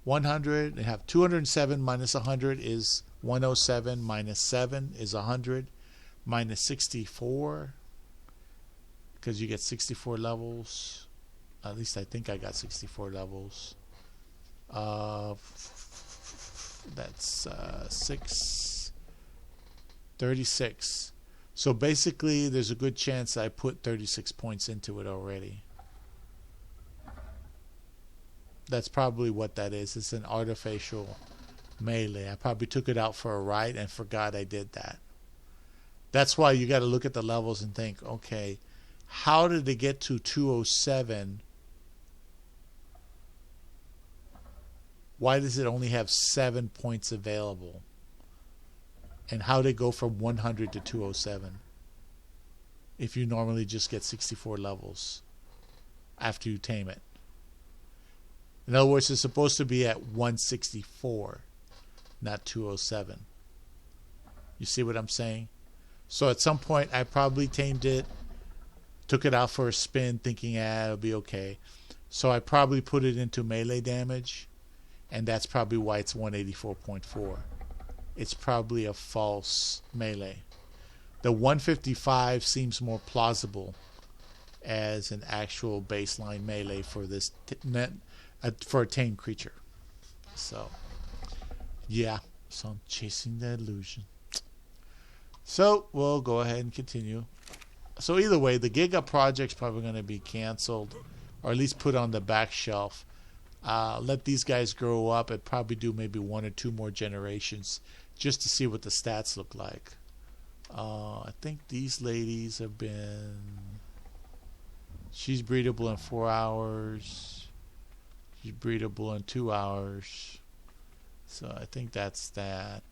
100, they have 207 minus 100 is 107, minus 7 is 100, minus 64, because you get 64 levels. At least I think I got 64 levels. That's 36. So basically, there's a good chance I put 36 points into it already. That's probably what that is. It's an artificial melee. I probably took it out for a ride and forgot I did that. That's why you got to look at the levels and think, okay, how did it get to 207? Why does it only have 7 points available? And how did it go from 100 to 207 if you normally just get 64 levels after you tame it? In other words, it's supposed to be at 164, not 207. You see what I'm saying? So at some point, I probably tamed it, took it out for a spin thinking, it'll be okay. So I probably put it into melee damage, and that's probably why it's 184.4. It's probably a false melee. The 155 seems more plausible as an actual baseline melee for this for a tame creature. So yeah, so I'm chasing the illusion. So we'll go ahead and continue. So either way, the Giga project's probably going to be canceled, or at least put on the back shelf. Let these guys grow up and probably do maybe 1 or 2 more generations just to see what the stats look like. I think these ladies have been... She's breedable in 4 hours. She's breedable in 2 hours. So I think that's that.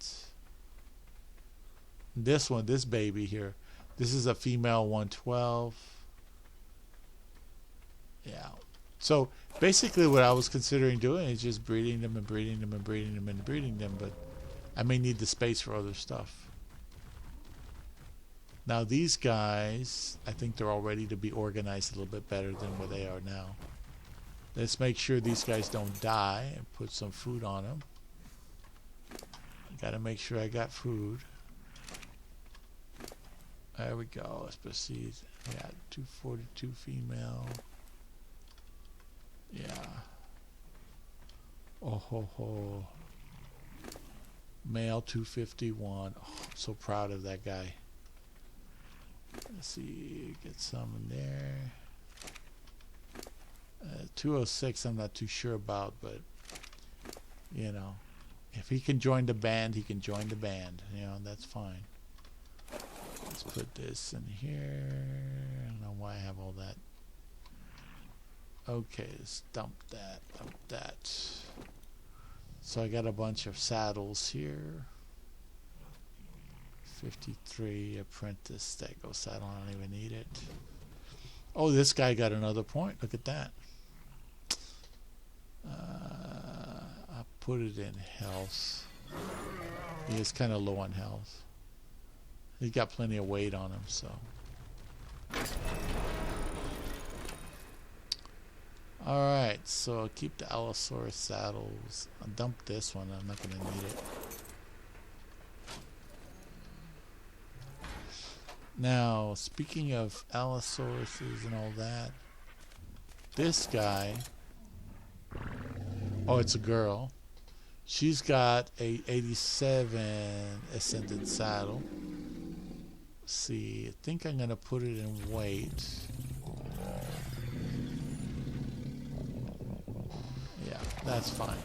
This one, this baby here, this is a female 112. Yeah. So basically what I was considering doing is just breeding them and breeding them and breeding them and breeding them, but I may need the space for other stuff. Now these guys, I think they're all ready to be organized a little bit better than where they are now. Let's make sure these guys don't die and put some food on them. Gotta make sure I got food. There we go. Let's proceed. Yeah, 242 female. Yeah. Oh ho ho. Male 251. Oh, I'm so proud of that guy. Let's see. Get some in there. 206 I'm not too sure about, but you know, if he can join the band, he can join the band. You know, that's fine. Let's put this in here. I don't know why I have all that. Okay, let's dump that, dump that. So I got a bunch of saddles here. 53 apprentice. There goes saddle. I don't even need it. Oh, this guy got another point. Look at that. I'll put it in health. He is kind of low on health. He's got plenty of weight on him, so. Alright, so I'll keep the Allosaurus saddles. I'll dump this one. I'm not going to need it. Now, speaking of Allosauruses and all that, this guy, oh, it's a girl. She's got a 87 Ascended saddle. Let's see, I think I'm going to put it in weight. Yeah, that's fine.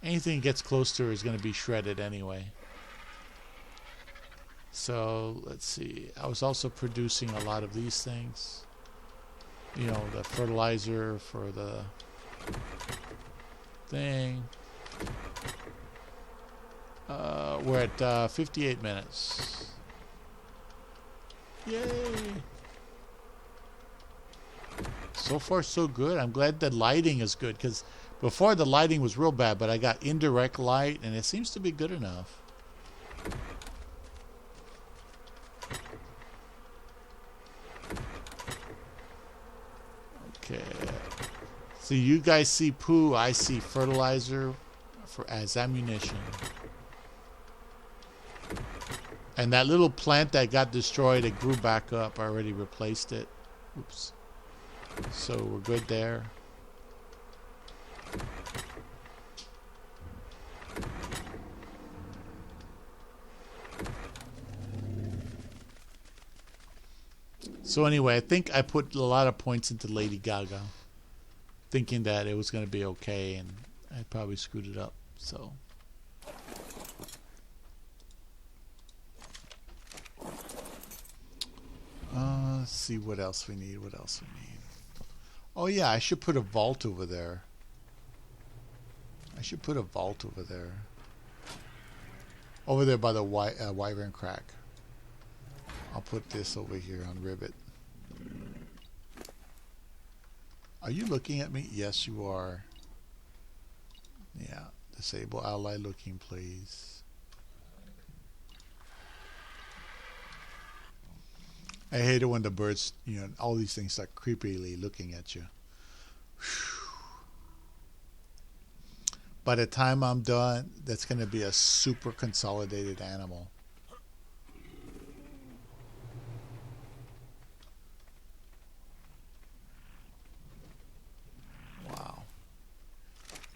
Anything that gets close to her is going to be shredded anyway. So let's see, I was also producing a lot of these things, you know, the fertilizer for the thing. We're at 58 minutes. Yay! So far so good. I'm glad the lighting is good, because before the lighting was real bad, but I got indirect light and it seems to be good enough. Okay. So you guys see poo, I see fertilizer for as ammunition. And that little plant that got destroyed, it grew back up. I already replaced it. Oops. So we're good there. So anyway, I think I put a lot of points into Lady Gaga, thinking that it was going to be okay, and I probably screwed it up. So let's see what else we need. What else we need? Oh yeah, I should put a vault over there. I should put a vault over there. Over there by the wyvern crack. I'll put this over here on rivet. Are you looking at me? Yes, you are. Yeah. Disable ally looking, please. I hate it when the birds, you know, all these things start creepily looking at you. By the time I'm done, that's going to be a super consolidated animal. Wow.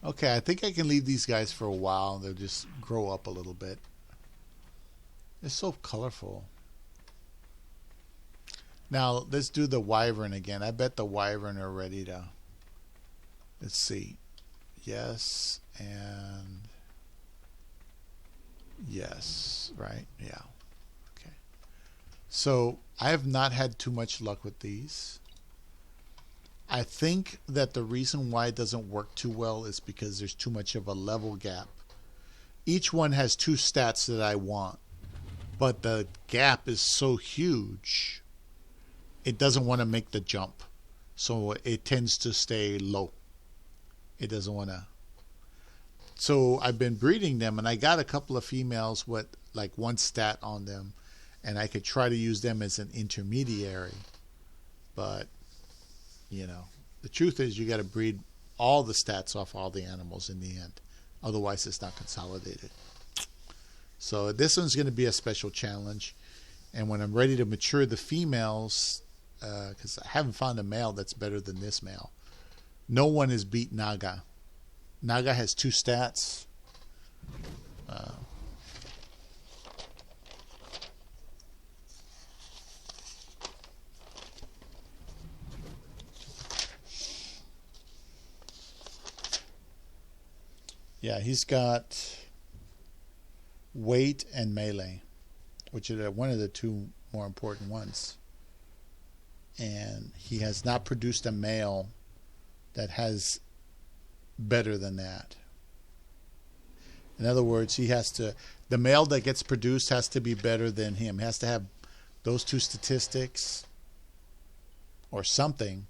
Okay, I think I can leave these guys for a while and they'll just grow up a little bit. It's so colorful. Now, let's do the wyvern again. I bet the wyvern are ready to... Let's see. Yes, and... Yes, right? Yeah. Okay. So I have not had too much luck with these. I think that the reason why it doesn't work too well is because there's too much of a level gap. Each one has two stats that I want, but the gap is so huge, it doesn't want to make the jump. So it tends to stay low. It doesn't want to. So I've been breeding them, and I got a couple of females with like one stat on them, and I could try to use them as an intermediary. But, the truth is you got to breed all the stats off all the animals in the end. Otherwise, it's not consolidated. So this one's going to be a special challenge. And when I'm ready to mature the females, because I haven't found a male that's better than this male. No one has beat Naga. Naga has two stats. Yeah, he's got weight and melee, which are one of the two more important ones. And he has not produced a male that has better than that. In other words, the male that gets produced has to be better than him. He has to have those two statistics or something.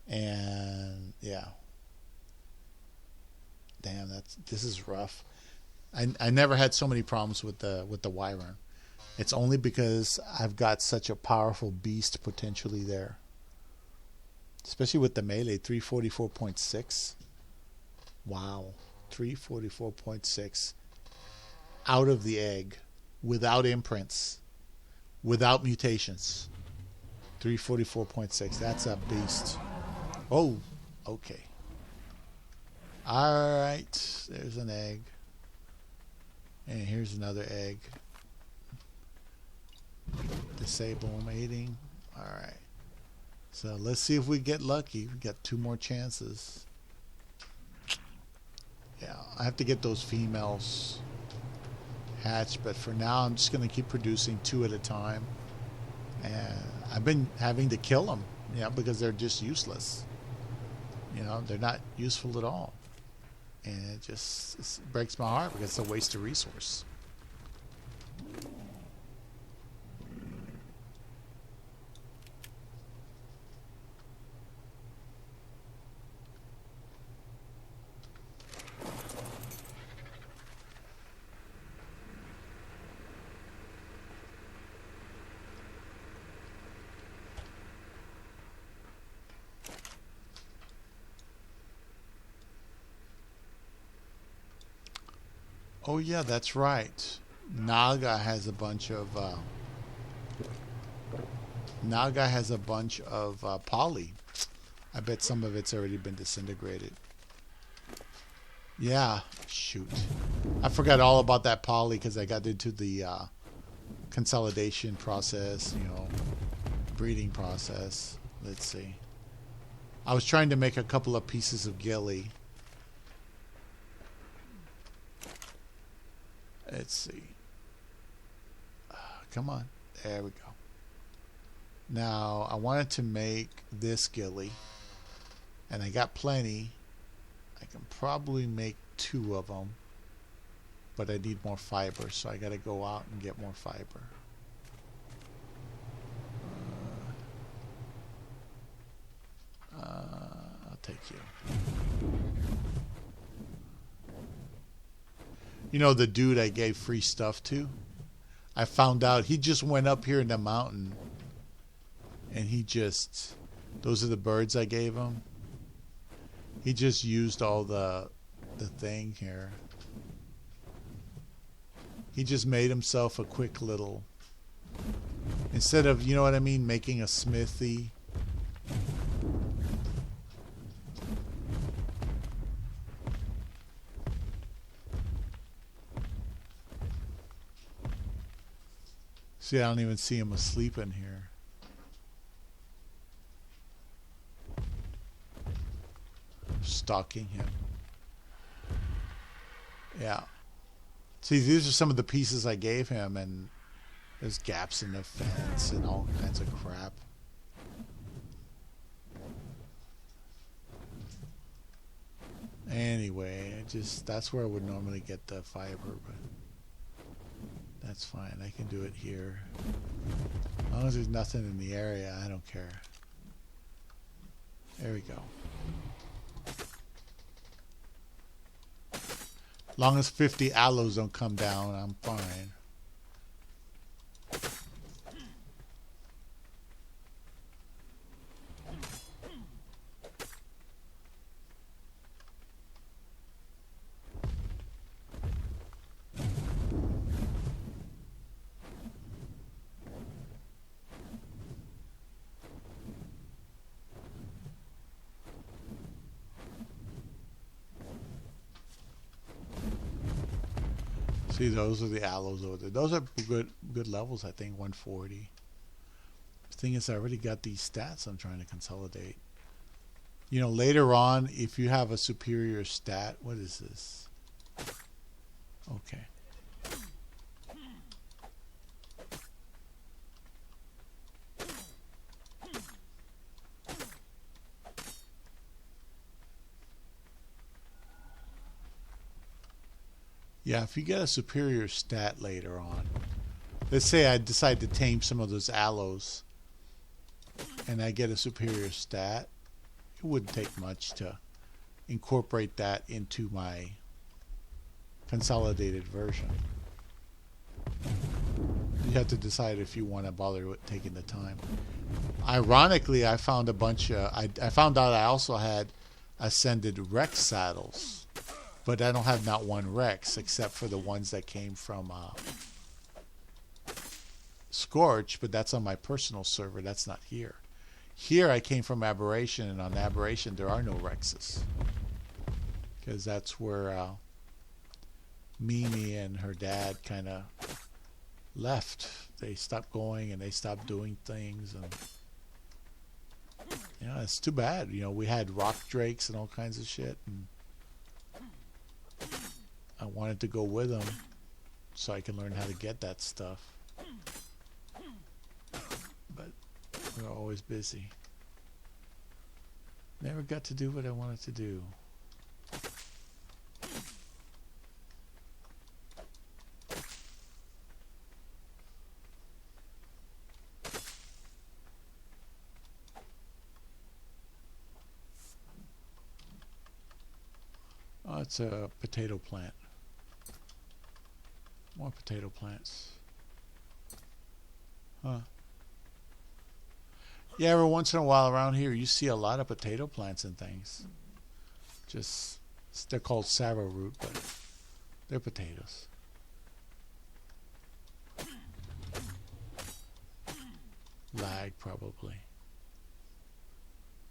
And yeah. Damn, this is rough. I never had so many problems with the Wyvern. It's only because I've got such a powerful beast potentially there. Especially with the melee, 344.6. Wow. 344.6. Out of the egg. Without imprints. Without mutations. 344.6. That's a beast. Oh, okay. Alright. There's an egg. And here's another egg. Disable mating. Alright. So let's see if we get lucky. We got two more chances. Yeah, I have to get those females hatched, but for now I'm just going to keep producing two at a time. And I've been having to kill them, because they're just useless. They're not useful at all. And it breaks my heart because it's a waste of resource. Oh yeah, that's right. Naga has a bunch of poly. I bet some of it's already been disintegrated. Yeah, shoot. I forgot all about that poly because I got into the consolidation process, breeding process. Let's see. I was trying to make a couple of pieces of gilly. Let's see. Come on. There we go. Now, I wanted to make this gilly. And I got plenty. I can probably make two of them. But I need more fiber. So I got to go out and get more fiber. I'll take you. The dude I gave free stuff to, I found out he just went up here in the mountain and those are the birds I gave him. He just used all the thing here. He just made himself a quick little, instead of, making a smithy. See, I don't even see him asleep in here. Stalking him. Yeah. See, these are some of the pieces I gave him, and There's gaps in the fence and all kinds of crap. Anyway, that's where I would normally get the fiber, but that's fine. I can do it here. As long as there's nothing in the area, I don't care. There we go. As long as 50 aloes don't come down, I'm fine. See, those are the aloes over there. Those are good levels, I think, 140. The thing is, I already got these stats I'm trying to consolidate. You know, later on, if you have a superior stat, what is this? Okay. Yeah, if you get a superior stat later on, let's say I decide to tame some of those aloes and I get a superior stat, it wouldn't take much to incorporate that into my consolidated version. You have to decide if you want to bother with taking the time. Ironically, I found a bunch of, I found out I also had ascended Rex saddles. But I don't have not one Rex, except for the ones that came from Scorch, but that's on my personal server. That's not here. Here I came from Aberration, and on Aberration there are no Rexes. Because that's where Mimi and her dad kind of left. They stopped going, and they stopped doing things. And yeah, it's too bad. You know, we had rock drakes and all kinds of shit, and I wanted to go with them so I can learn how to get that stuff. But we're always busy. Never got to do what I wanted to do. Oh, it's a potato plant. More potato plants. Huh. Yeah, every once in a while around here you see a lot of potato plants and things. Just, they're called sarow-root, but they're potatoes. Lag, probably.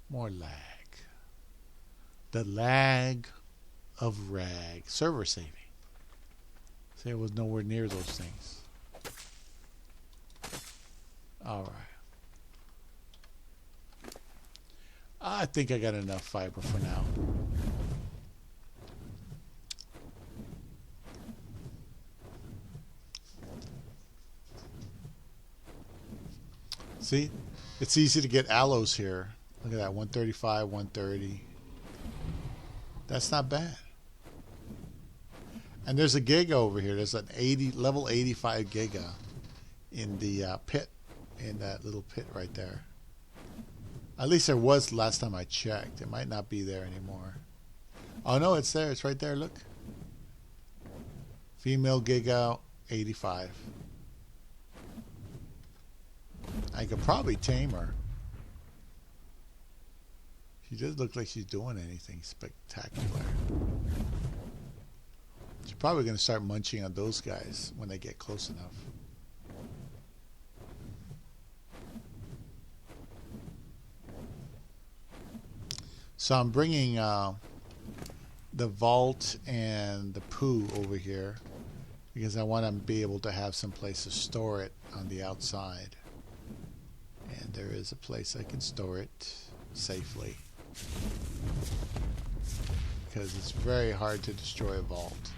More lag. The lag of rag. Server saving. See, I was nowhere near those things. Alright. I think I got enough fiber for now. See? It's easy to get aloes here. Look at that, 135, 130. That's not bad. And there's a giga over here. There's an level 85 giga in the pit, in that little pit right there. At least there was last time I checked. It might not be there anymore. Oh no, it's there. It's right there. Look. Female giga 85. I could probably tame her. She doesn't look like she's doing anything spectacular. She's probably going to start munching on those guys when they get close enough. So I'm bringing the vault and the poo over here because I want to be able to have some place to store it on the outside. And there is a place I can store it safely because it's very hard to destroy a vault.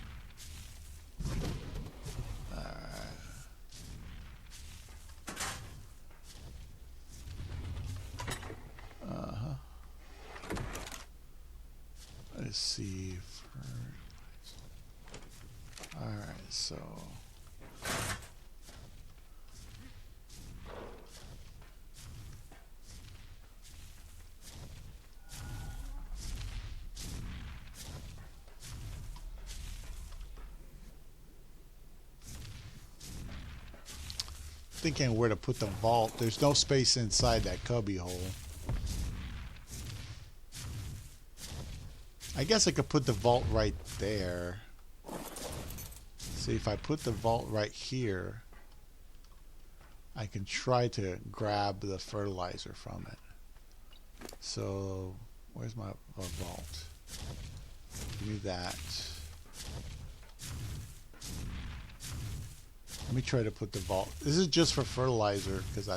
see. Alright, so thinking where to put the vault. There's no space inside that cubby hole. I guess I could put the vault right there. See, if I put the vault right here, I can try to grab the fertilizer from it. So, where's my vault? Give me that. Let me try to put the vault. This is just for fertilizer because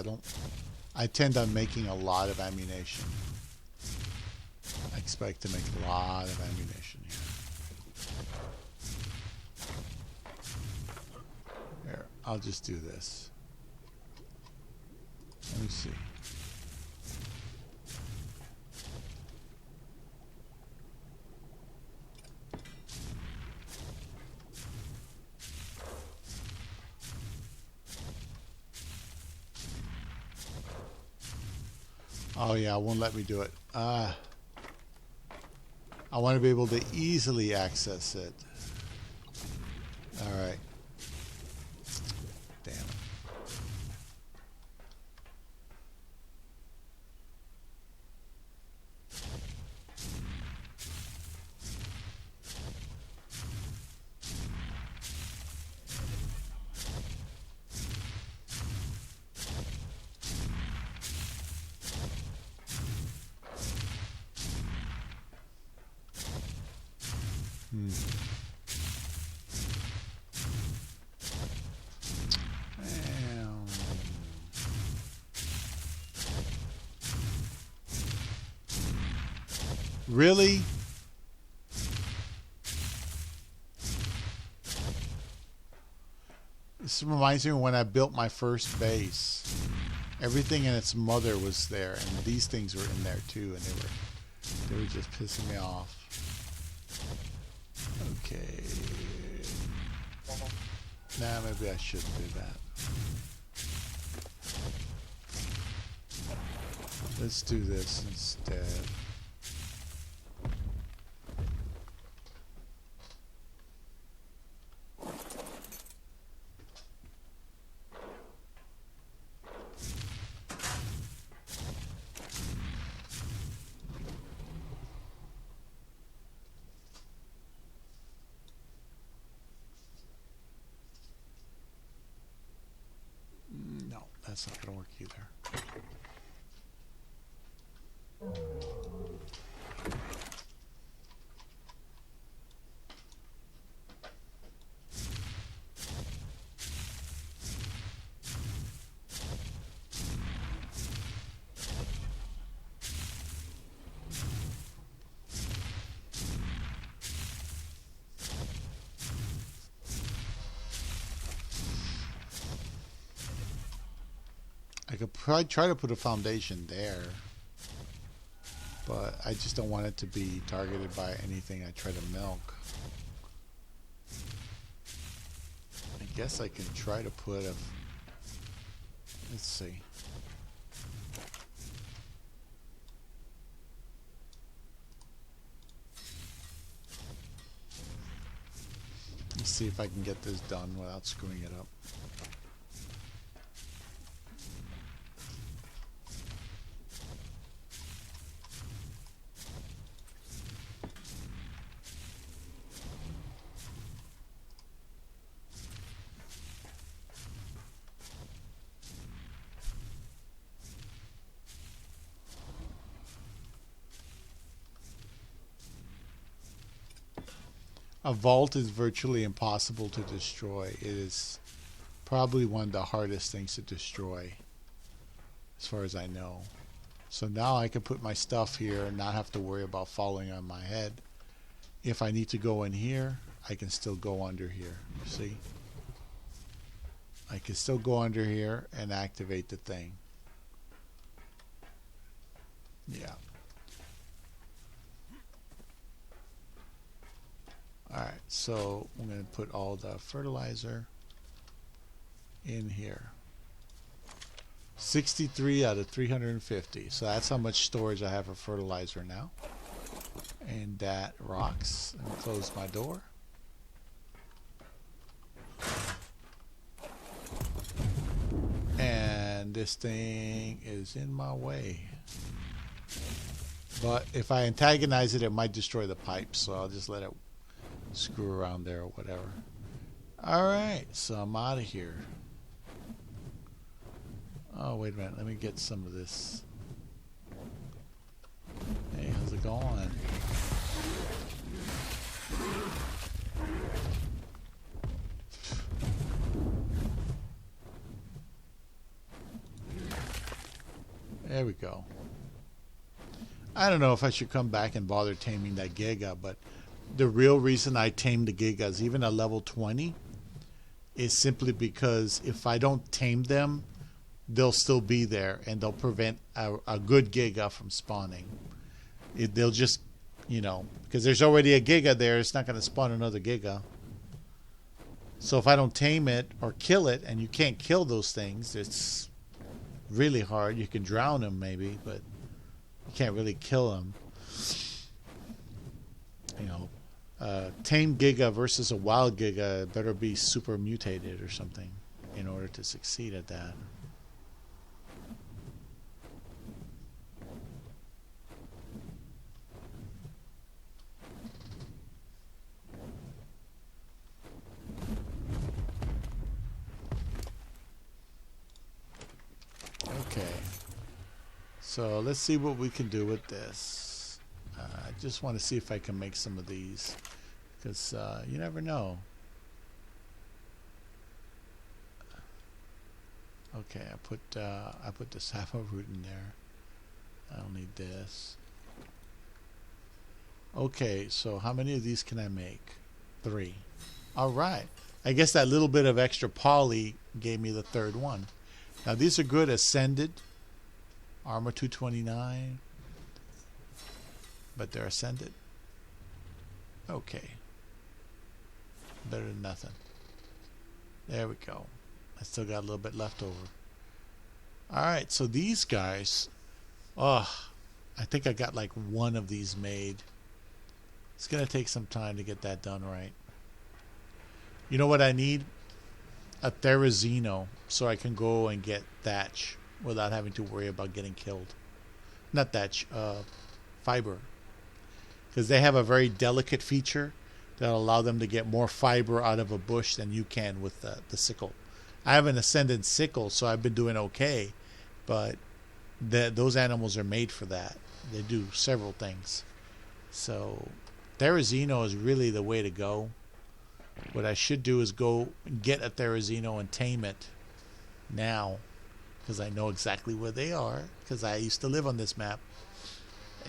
I tend on making a lot of ammunition. I expect to make a lot of ammunition here. Here, I'll just do this. Let me see. Oh yeah, it won't let me do it. I want to be able to easily access it. Alright. Damn it. Really? This reminds me of when I built my first base. Everything in its mother was there, and these things were in there too, and they were just pissing me off. Okay. Nah, maybe I shouldn't do that. Let's do this instead. No, that's not going to work either. I could probably try to put a foundation there, but I just don't want it to be targeted by anything I try to milk. I guess I can try to put a... Let's see. Let's see if I can get this done without screwing it up. A vault is virtually impossible to destroy. It is probably one of the hardest things to destroy, as far as I know. So now I can put my stuff here and not have to worry about falling on my head. If I need to go in here, I can still go under here. See? I can still go under here and activate the thing. Yeah. so I'm going to put all the fertilizer in here. 63 out of 350. So that's how much storage I have for fertilizer now. And that rocks. Let me close my door. And this thing is in my way. But if I antagonize it, it might destroy the pipes. So I'll just let it screw around there or whatever. Alright, so I'm out of here. Oh, wait a minute. Let me get some of this. Hey, how's it going? There we go. I don't know if I should come back and bother taming that Giga, but the real reason I tamed the Gigas, even at level 20, is simply because if I don't tame them, they'll still be there and they'll prevent a good Giga from spawning. They'll just, you know, because there's already a Giga there, it's not going to spawn another Giga. So if I don't tame it or kill it, and you can't kill those things, it's really hard. You can drown them maybe, but you can't really kill them. You know, tame Giga versus a wild Giga better be super mutated or something in order to succeed at that. Okay, so let's see what we can do with this. I just want to see if I can make some of these, because you never know. Okay, I put the sapphire root in there. I don't need this. Okay, so how many of these can I make? 3. All right. I guess that little bit of extra poly gave me the third one. Now these are good. Ascended, armor 229, but they're ascended. Okay, better than nothing. There we go. I still got a little bit left over. Alright, so these guys, oh, I think I got like one of these made. It's gonna take some time to get that done right. You know what I need? A Therizino, so I can go and get thatch without having to worry about getting killed. Not thatch, fiber. Because they have a very delicate feature that'll allow them to get more fiber out of a bush than you can with the sickle. I have an ascendant sickle, so I've been doing okay, but those animals are made for that. They do several things. So Therizino is really the way to go. What I should do is go get a Therizino and tame it now, because I know exactly where they are, because I used to live on this map.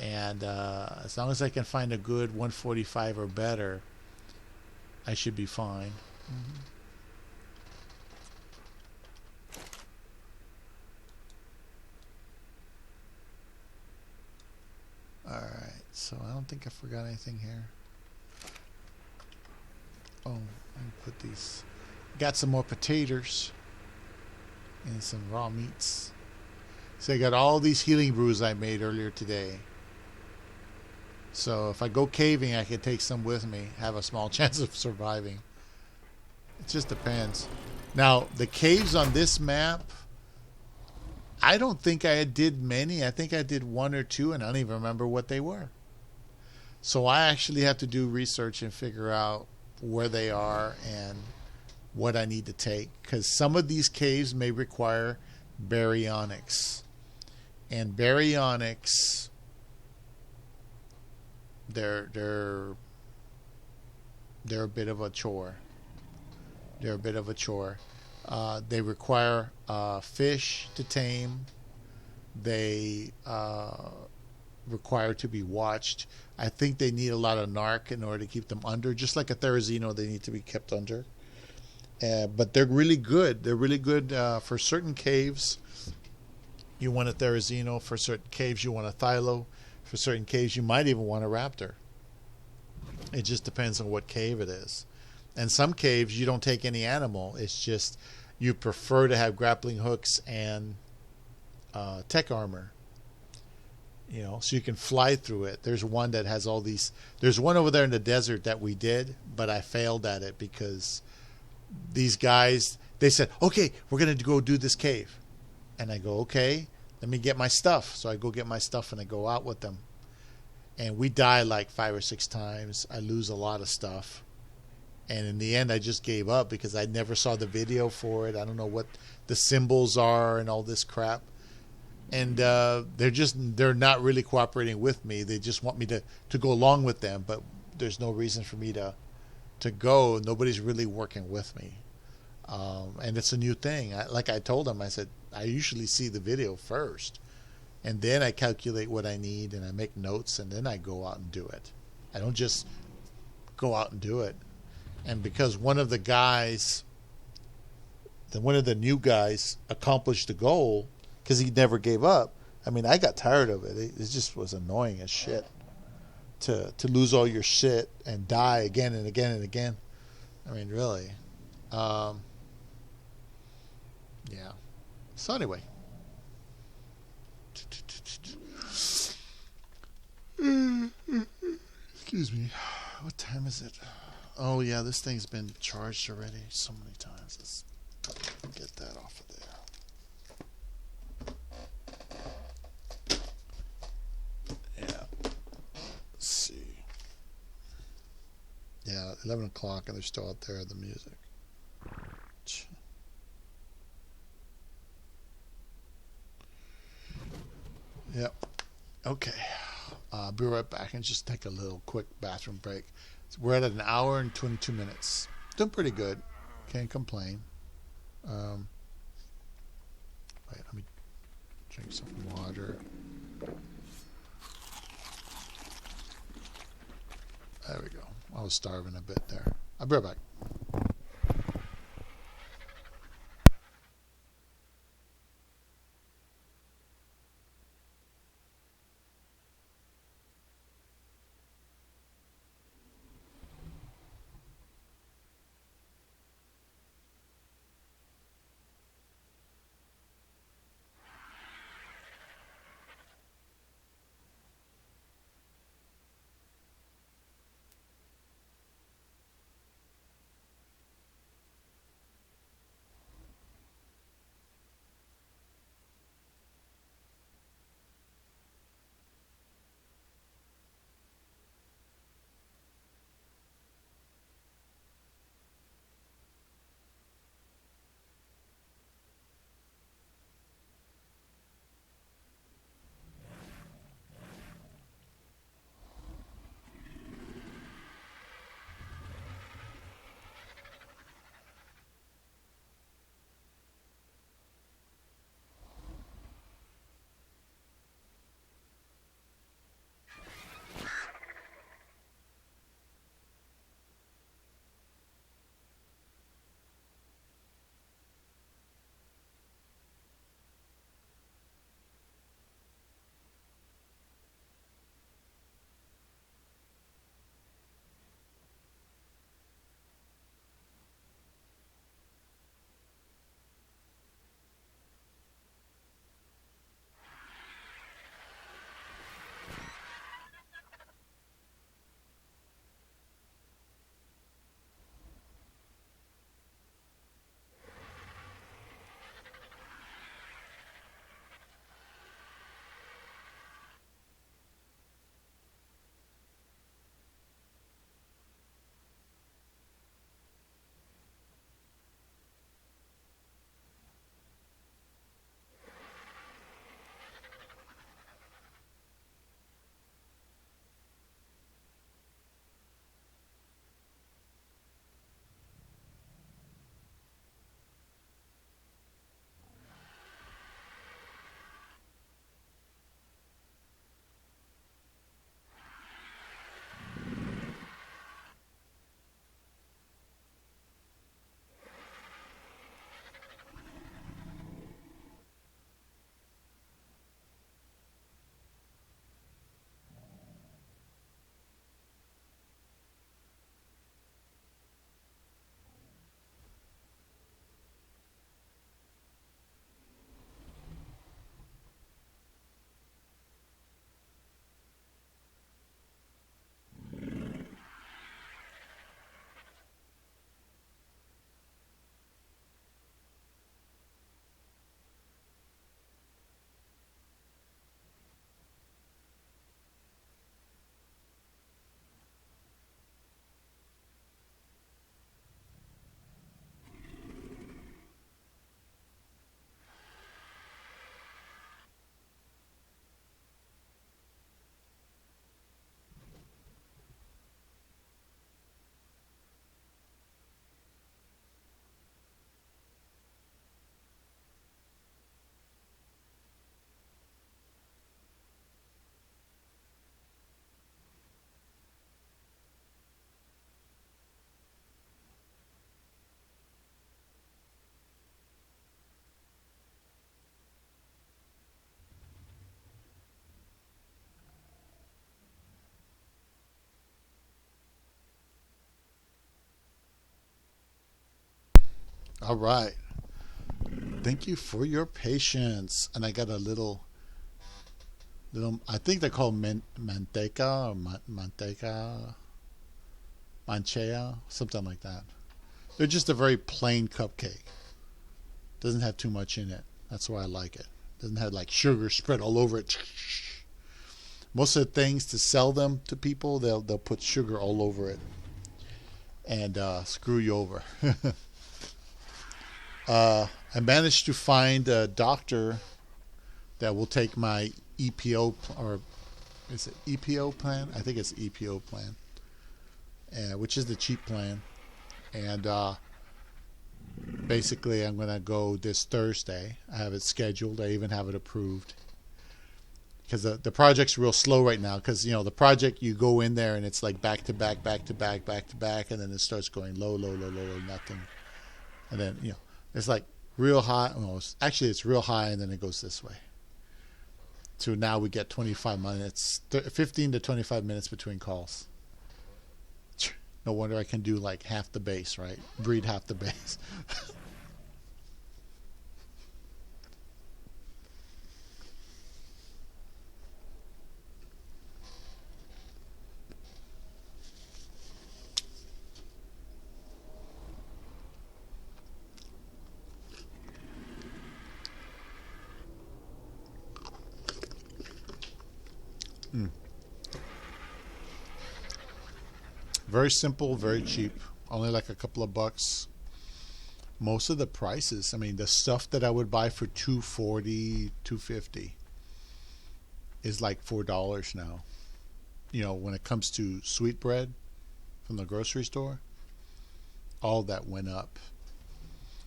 And as long as I can find a good 145 or better, I should be fine. Alright, so I don't think I forgot anything here. Oh, let me put these. Got some more potatoes and some raw meats. So I got all these healing brews I made earlier today. So if I go caving, I can take some with me, have a small chance of surviving. It just depends. Now, the caves on this map, I don't think I did many. I think I did 1 or 2, and I don't even remember what they were. So I actually have to do research and figure out where they are and what I need to take, because some of these caves may require baryonyx, and baryonyx, they're a bit of a chore. They're a bit of a chore. They require fish to tame. They require to be watched. I think they need a lot of narc in order to keep them under. Just like a Therizino, they need to be kept under. But they're really good. They're really good for certain caves. You want a Therizino. For certain caves, you want a Thylo. For certain caves, you might even want a Raptor. It just depends on what cave it is. And some caves you don't take any animal. It's just you prefer to have grappling hooks and tech armor. So you can fly through it. There's one that has all these. There's one over there in the desert that we did, but I failed at it because these guys, they said, okay, we're going to go do this cave. And I go, okay, let me get my stuff. So I go get my stuff and I go out with them. And we die like 5 or 6 times. I lose a lot of stuff. And in the end, I just gave up because I never saw the video for it. I don't know what the symbols are and all this crap. And they're not really cooperating with me. They just want me to go along with them. But there's no reason for me to go. Nobody's really working with me. And it's a new thing. Like I told them, I said, I usually see the video first. And then I calculate what I need and I make notes and then I go out and do it. I don't just go out and do it. And because one of the new guys accomplished the goal because he never gave up. I mean, I got tired of it. It just was annoying as shit to lose all your shit and die again and again and again. I mean, really. Yeah. So anyway. Excuse me. What time is it? Oh, yeah, this thing's been charged already so many times. Let's get that off of there. Yeah. Let's see. Yeah, 11 o'clock and they're still out there, the music. Yep. Okay. I'll be right back and just take a little quick bathroom break. We're at an hour and 22 minutes. Doing pretty good. Can't complain. Wait, let me drink some water. There we go. I was starving a bit there. I'll be right back. All right. Thank you for your patience. And I got a little. I think they're called manteca or manteca, manchea, something like that. They're just a very plain cupcake. Doesn't have too much in it. That's why I like it. Doesn't have like sugar spread all over it. Most of the things to sell them to people, they'll put sugar all over it and screw you over. I managed to find a doctor that will take my EPO, or is it EPO plan? I think it's EPO plan, which is the cheap plan. And basically, I'm going to go this Thursday. I have it scheduled. I even have it approved. Because the project's real slow right now. Because, you know, the project, you go in there and it's like back to back, back to back, back to back. And then it starts going low, low, low, low, low, nothing. And then, you know, it's like real high. Well, actually, it's real high and then it goes this way. So now we get 25 minutes, 15 to 25 minutes between calls. No wonder I can do like half the base, right? Breed half the base. Very simple, very cheap. Only like a couple of bucks. Most of the prices, I mean, the stuff that I would buy for $2.40, $2.50 is like $4 now. You know, when it comes to sweet bread from the grocery store, all that went up.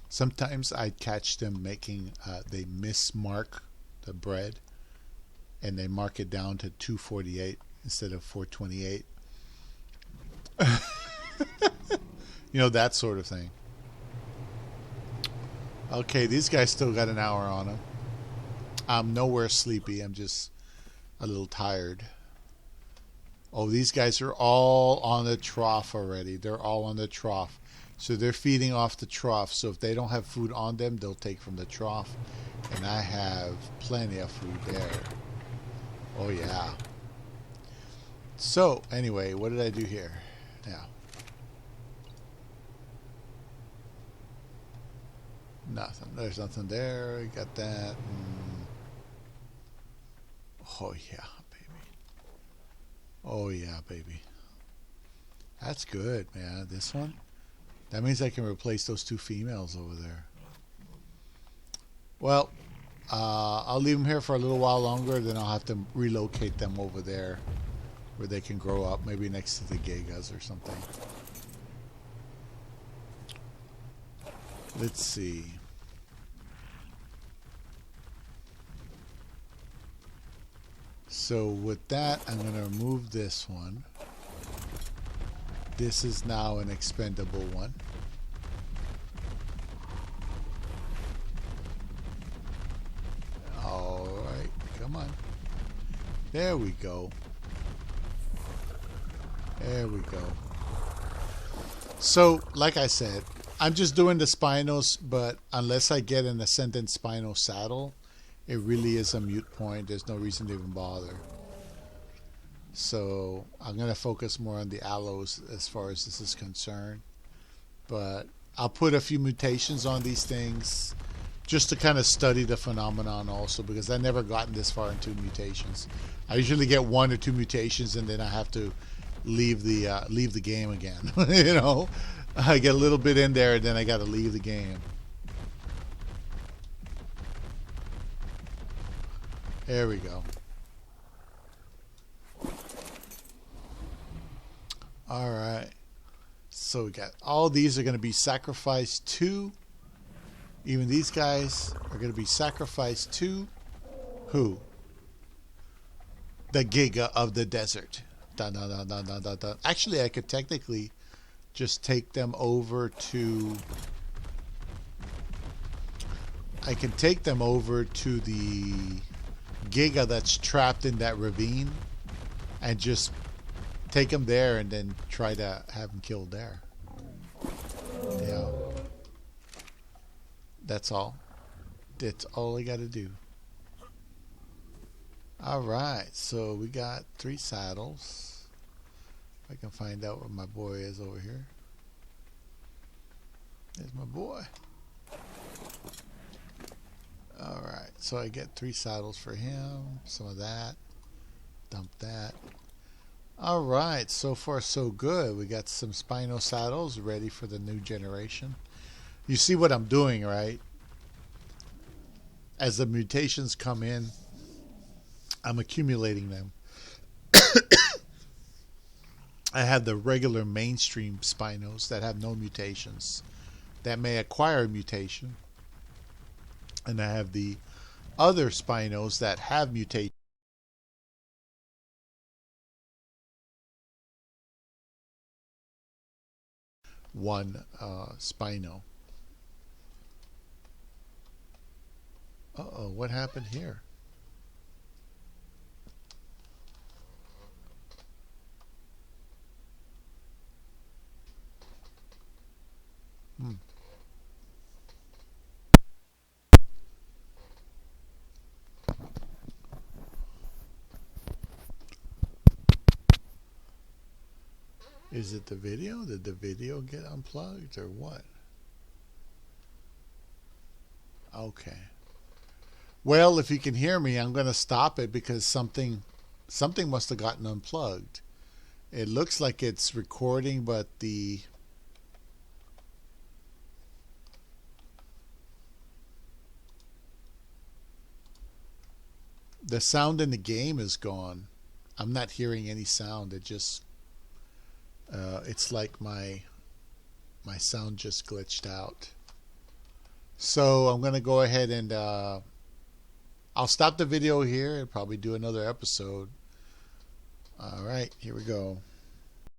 Sometimes I catch them making, they mismark the bread and they mark it down to $2.48 instead of $4.28. You know, that sort of thing. Okay, these guys still got an hour on them. I'm nowhere sleepy. I'm just a little tired. Oh, these guys are all on the trough already. They're all on the trough. So they're feeding off the trough. So if they don't have food on them, they'll take from the trough. And I have plenty of food there. Oh, yeah. So, anyway, what did I do here? Now. Nothing. There's nothing there. I got that. Oh, yeah, baby. Oh, yeah, baby. That's good, man. This one? That means I can replace those two females over there. Well, I'll leave them here for a little while longer. Then I'll have to relocate them over there where they can grow up. Maybe next to the gigas or something. Let's see. So with that, I'm going to remove this one. This is now an expendable one. All right, come on. There we go. There we go. So, like I said, I'm just doing the spinos, but unless I get an ascendant spino saddle, it really is a moot point. There's no reason to even bother. So I'm going to focus more on the aloes as far as this is concerned. But I'll put a few mutations on these things just to kind of study the phenomenon also, because I've never gotten this far into mutations. I usually get 1 or 2 mutations and then I have to leave the game again. You know, I get a little bit in there and then I got to leave the game. There we go. All right. So we got all these are going to be sacrificed to. Even these guys are going to be sacrificed to who? The Giga of the desert. Dun, dun, dun, dun, dun, dun, dun. Actually, I could technically just take them over to. I can take them over to the Giga that's trapped in that ravine and just take them there and then try to have them killed there. Yeah. That's all. That's all I got to do. All right, so we got 3 saddles. If I can find out where my boy is over here. There's my boy. All right, so I get 3 saddles for him. Some of that. Dump that. All right, so far so good. We got some Spino saddles ready for the new generation. You see what I'm doing, right? As the mutations come in, I'm accumulating them. I have the regular mainstream Spinos that have no mutations, that may acquire a mutation. And I have the other Spinos that have mutations. One Spino. Uh-oh, what happened here? Hmm. Is it the video? Did the video get unplugged or what? Okay. Well, if you can hear me, I'm going to stop it because something must have gotten unplugged. It looks like it's recording, but the sound in the game is gone. I'm not hearing any sound. It just it's like my sound just glitched out. So I'm going to go ahead and I'll stop the video here and probably do another episode. All right, here we go.